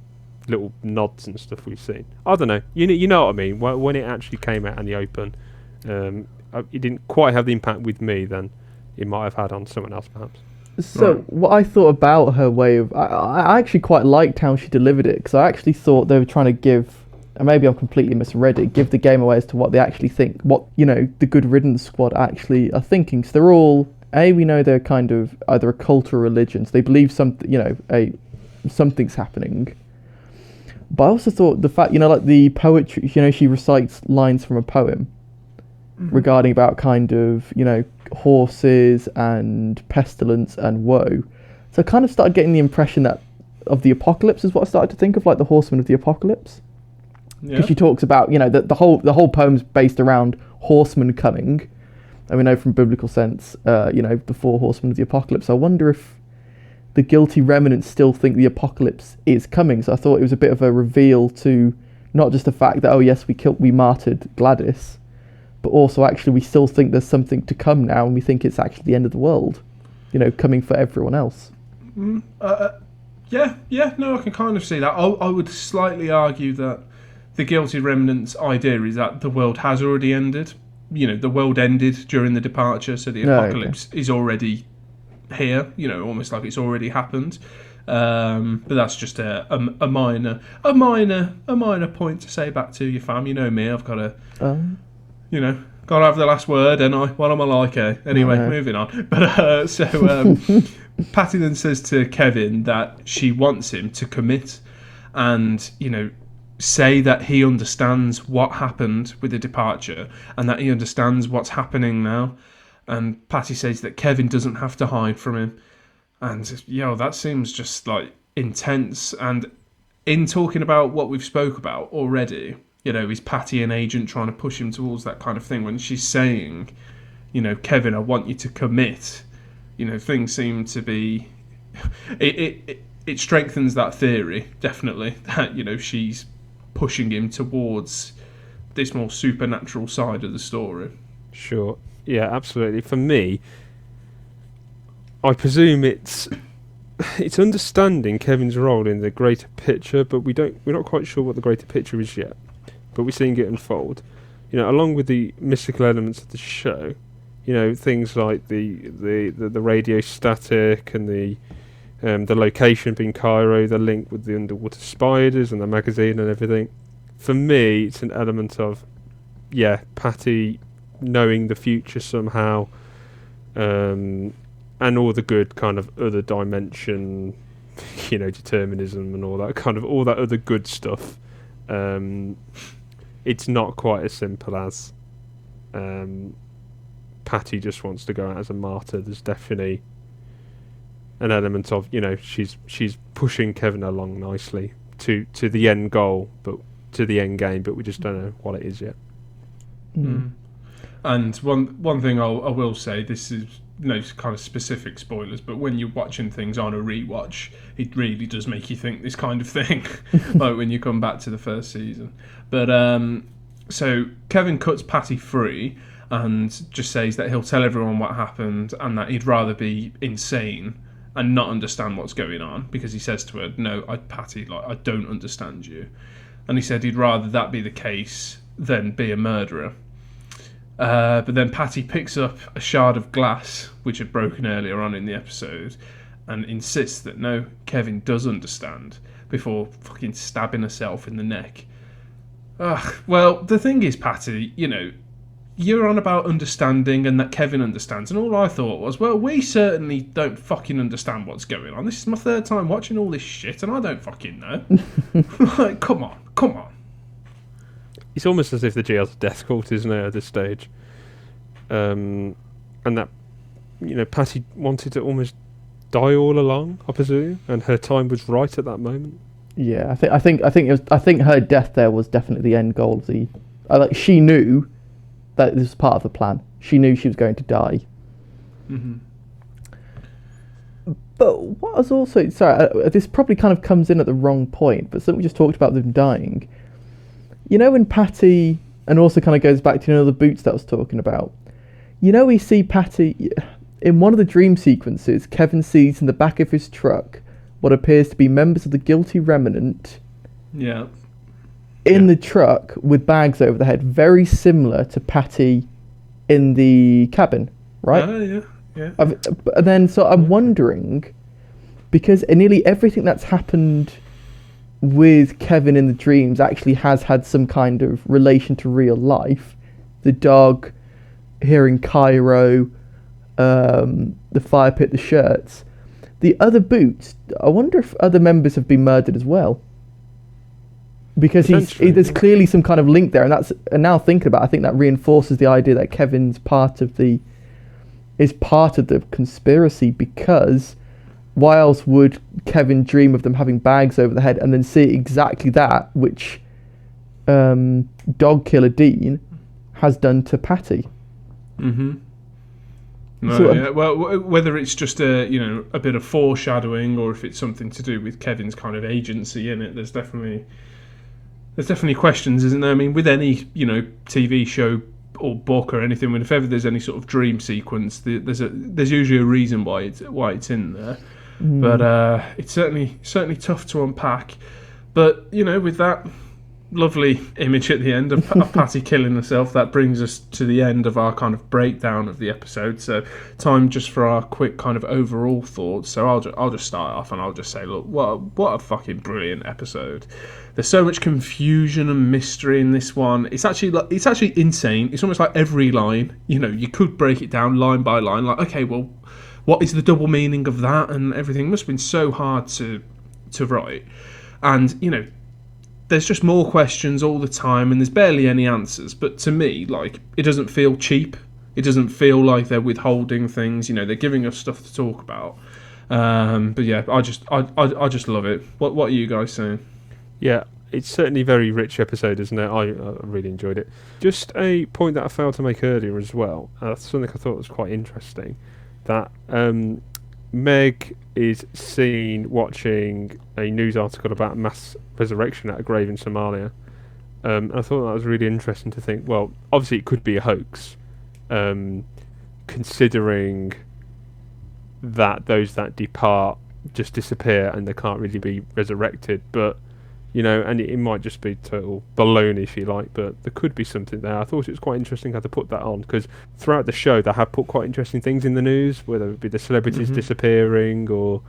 little nods and stuff we've seen. I don't know. You know what I mean? When it actually came out in the open, it didn't quite have the impact with me than it might have had on someone else, perhaps. So what I thought about her way of... I actually quite liked how she delivered it, because I actually thought they were trying to give... And maybe I'm completely misread it, give the game away as to what they actually think, what, you know, the Good Riddance squad actually are thinking. So they're all... we know they're kind of either a cult or religion, so they believe something, you know, something's happening. But I also thought the fact, you know, like the poetry, you know, she recites lines from a poem regarding about kind of, you know, horses and pestilence and woe. So I kind of started getting the impression that of the apocalypse is what I started to think of, like the horsemen of the apocalypse. Because she talks about, you know, the whole poem's based around horsemen coming. And we know from biblical sense, you know, the 4 horsemen of the apocalypse. I wonder if the guilty remnants still think the apocalypse is coming. So I thought it was a bit of a reveal to not just the fact that, oh yes, we martyred Gladys, but also actually we still think there's something to come now, and we think it's actually the end of the world, you know, coming for everyone else. No, I can kind of see that. I would slightly argue that the guilty remnants idea is that the world has already ended. You know, the world ended during the departure, so the apocalypse is already here. You know, almost like it's already happened. But that's just a minor point to say back to your fam. You know me, I've got to, you know, got to have the last word, and what am I like? Anyway, moving on. But Patty then says to Kevin that she wants him to commit, and you know, say that he understands what happened with the departure and that he understands what's happening now. And Patty says that Kevin doesn't have to hide from him. And, that seems just, like, intense. And in talking about what we've spoke about already, you know, is Patty an agent trying to push him towards that kind of thing? When she's saying, you know, Kevin, I want you to commit, you know, things seem to be... It strengthens that theory, definitely, that, you know, she's pushing him towards this more supernatural side of the story. Sure. Yeah, absolutely. For me, I presume it's understanding Kevin's role in the greater picture, but we're not quite sure what the greater picture is yet. But we're seeing it unfold. You know, along with the mystical elements of the show, you know, things like the radio static and the location being Cairo, the link with the underwater spiders and the magazine and everything. For me, it's an element of, Patty knowing the future somehow, and all the good kind of other dimension, you know, determinism and all that other good stuff. It's not quite as simple as Patty just wants to go out as a martyr. There's definitely an element of, you know, she's pushing Kevin along nicely to the end goal, but to the end game, but we just don't know what it is yet. And one thing I will say, this is no kind of specific spoilers, but when you're watching things on a rewatch, it really does make you think this kind of thing, like when you come back to the first season. But so Kevin cuts Patty free and just says that he'll tell everyone what happened and that he'd rather be insane and not understand what's going on, because he says to her, no, Patty, like, I don't understand you. And he said he'd rather that be the case than be a murderer. But then Patty picks up a shard of glass, which had broken earlier on in the episode, and insists that no, Kevin does understand, before fucking stabbing herself in the neck. Well, the thing is, Patty, you know, you're on about understanding and that Kevin understands, and all I thought was, well, we certainly don't fucking understand what's going on. This is my 3rd time watching all this shit, and I don't fucking know. Like, come on. It's almost as if the GL's a death cult, isn't it, at this stage? And that, you know, Patty wanted to almost die all along, I presume, and her time was right at that moment. Yeah, I think her death there was definitely the end goal of she knew that this was part of the plan. She knew she was going to die. Mm-hmm. But what was also... Sorry, this probably kind of comes in at the wrong point, but something we just talked about them dying. You know when Patty... And also kind of goes back to the boots that I was talking about. You know we see Patty... In one of the dream sequences, Kevin sees in the back of his truck what appears to be members of the Guilty Remnant... Yeah. In the truck with bags over the head, very similar to Patty in the cabin, right? Yeah. And then, so I'm wondering, because nearly everything that's happened with Kevin in the dreams actually has had some kind of relation to real life. The dog, hearing Cairo, the fire pit, the shirts. The other boots, I wonder if other members have been murdered as well. Because there's clearly some kind of link there, and now thinking about it, I think that reinforces the idea that Kevin's part of the conspiracy, because why else would Kevin dream of them having bags over the head and then see exactly that which dog killer Dean has done to Patty? Mm-hmm. No, well, whether it's just a bit of foreshadowing or if it's something to do with Kevin's kind of agency in it, there's definitely questions, isn't there? I mean, with any TV show or book or anything, if ever there's any sort of dream sequence, there's usually a reason why it's in there. But it's certainly tough to unpack. But with that lovely image at the end of Patty killing herself, that brings us to the end of our kind of breakdown of the episode. So time just for our quick kind of overall thoughts. So I'll just start off and I'll just say, look, what a fucking brilliant episode. There's so much confusion and mystery in this one. It's actually insane. It's almost like every line, you could break it down line by line. Like, okay, well, what is the double meaning of that? And everything must have been so hard to write. And, there's just more questions all the time and there's barely any answers. But to me, like, it doesn't feel cheap. It doesn't feel like they're withholding things. They're giving us stuff to talk about. But yeah, I just love it. What are you guys saying? Yeah, it's certainly a very rich episode, isn't it? I really enjoyed it. Just a point that I failed to make earlier as well, something I thought was quite interesting, that Meg is seen watching a news article about mass resurrection at a grave in Somalia. I thought that was really interesting to think, well, obviously it could be a hoax, considering that those that depart just disappear and they can't really be resurrected, but and it might just be total baloney, if you like, but there could be something there. I thought it was quite interesting how to put that on, because throughout the show they have put quite interesting things in the news, whether it be the celebrities disappearing or,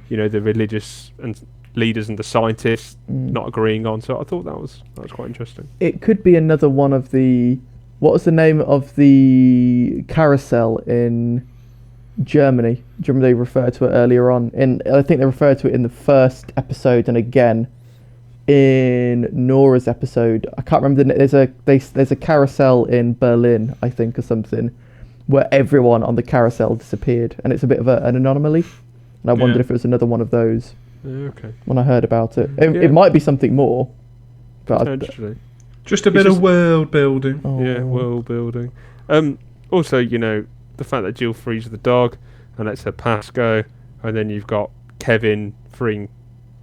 the religious and leaders and the scientists not agreeing on. So I thought that was quite interesting. It could be another one of the... What was the name of the carousel in Germany? Do you remember they referred to it earlier on? I think they referred to it in the first episode and again in Nora's episode. I can't remember. There's a carousel in Berlin, I think, or something, where everyone on the carousel disappeared, and it's a bit of an anomaly. And I wondered if it was another one of those. Okay. When I heard about it, it might be something more. But just a bit of world building. World building. Also, the fact that Jill frees the dog and lets her pass go, and then you've got Kevin freeing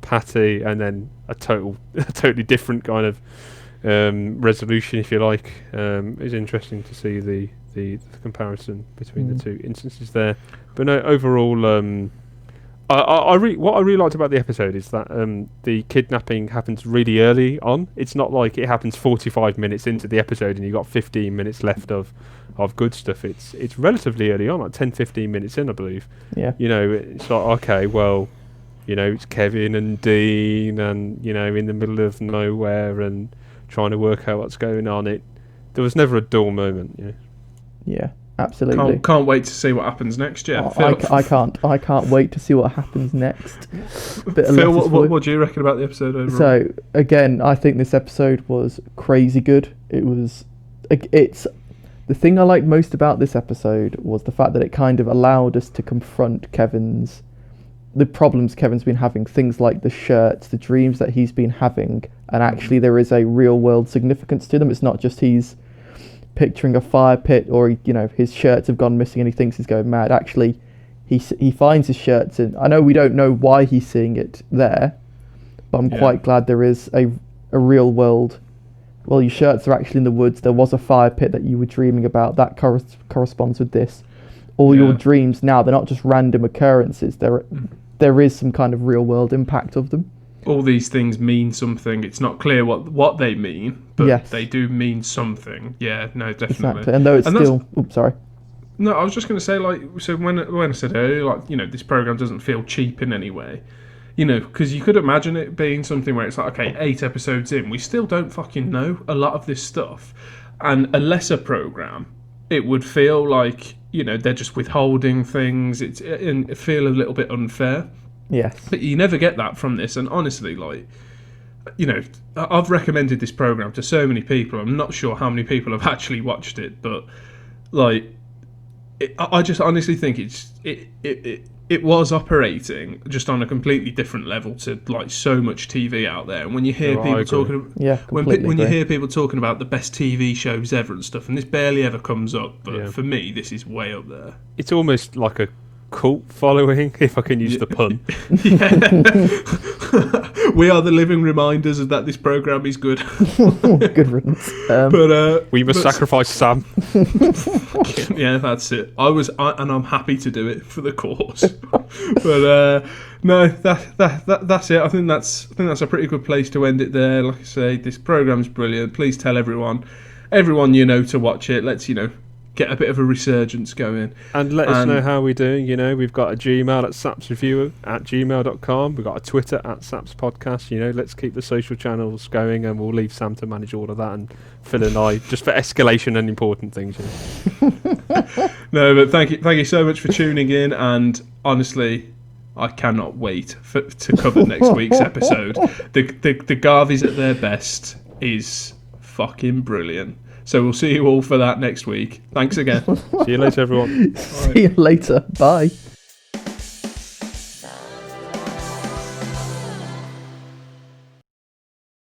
Patty, and then a totally different kind of resolution, if you like. It's interesting to see the comparison between the two instances there. But no, overall, what I really liked about the episode is that the kidnapping happens really early on. It's not like it happens 45 minutes into the episode and you've got 15 minutes left of good stuff. It's relatively early on, like 10-15 minutes in, I believe. Yeah. It's like, okay, well, it's Kevin and Dean and, in the middle of nowhere and trying to work out what's going on. There was never a dull moment. Yeah, absolutely. Can't wait to see what happens next. Yeah, I can't wait to see what happens next. Phil, what do you reckon about the episode overall? So again, I think this episode was crazy good. It's the thing I liked most about this episode was the fact that it kind of allowed us to confront the problems Kevin's been having, things like the shirts, the dreams that he's been having, and actually there is a real world significance to them. It's not just he's picturing a fire pit or his shirts have gone missing and he thinks he's going mad. Actually, he finds his shirts in. I know we don't know why he's seeing it there, but I'm quite glad there is a real world. Well, your shirts are actually in the woods. There was a fire pit that you were dreaming about. That corresponds with this. All your dreams now, they're not just random occurrences. There is some kind of real world impact of them. All these things mean something. It's not clear what they mean, but they do mean something. Yeah, no, definitely. Exactly. And though it's still... Oops, sorry. No, I was just going to say, like, so when I said earlier, like, you know, this program doesn't feel cheap in any way, you know, because you could imagine it being something where it's like, okay, 8 episodes in, we still don't fucking know a lot of this stuff, and a lesser program, it would feel like, you know, they're just withholding things. It feel a little bit unfair. Yes. But you never get that from this, and honestly, like, you know, I've recommended this program to so many people. I'm not sure how many people have actually watched it, but like, I just honestly think it was operating just on a completely different level to like so much TV out there. And when you hear people talking, when you hear people talking about the best TV shows ever and stuff, and this barely ever comes up, but for me, this is way up there. It's almost like a cult following, if I can use the pun. We are the living reminders of that this program is good. Good riddance. We must sacrifice Sam. Yeah, that's it. And I'm happy to do it for the cause. But no, that's it. I think that's a pretty good place to end it there. Like I say, this program's brilliant. Please tell everyone you know to watch it. Let's, you know, get a bit of a resurgence going. And let us know how we're doing. You know, we've got a Gmail at sapsreviewer@gmail.com. We've got a Twitter at sapspodcast. You know, let's keep the social channels going, and we'll leave Sam to manage all of that, and Phil and I just for escalation and important things. You know. No, but thank you so much for tuning in, and honestly, I cannot wait to cover next week's episode. The Garveys at their best is fucking brilliant. So we'll see you all for that next week. Thanks again. See you later, everyone. See you later. Bye.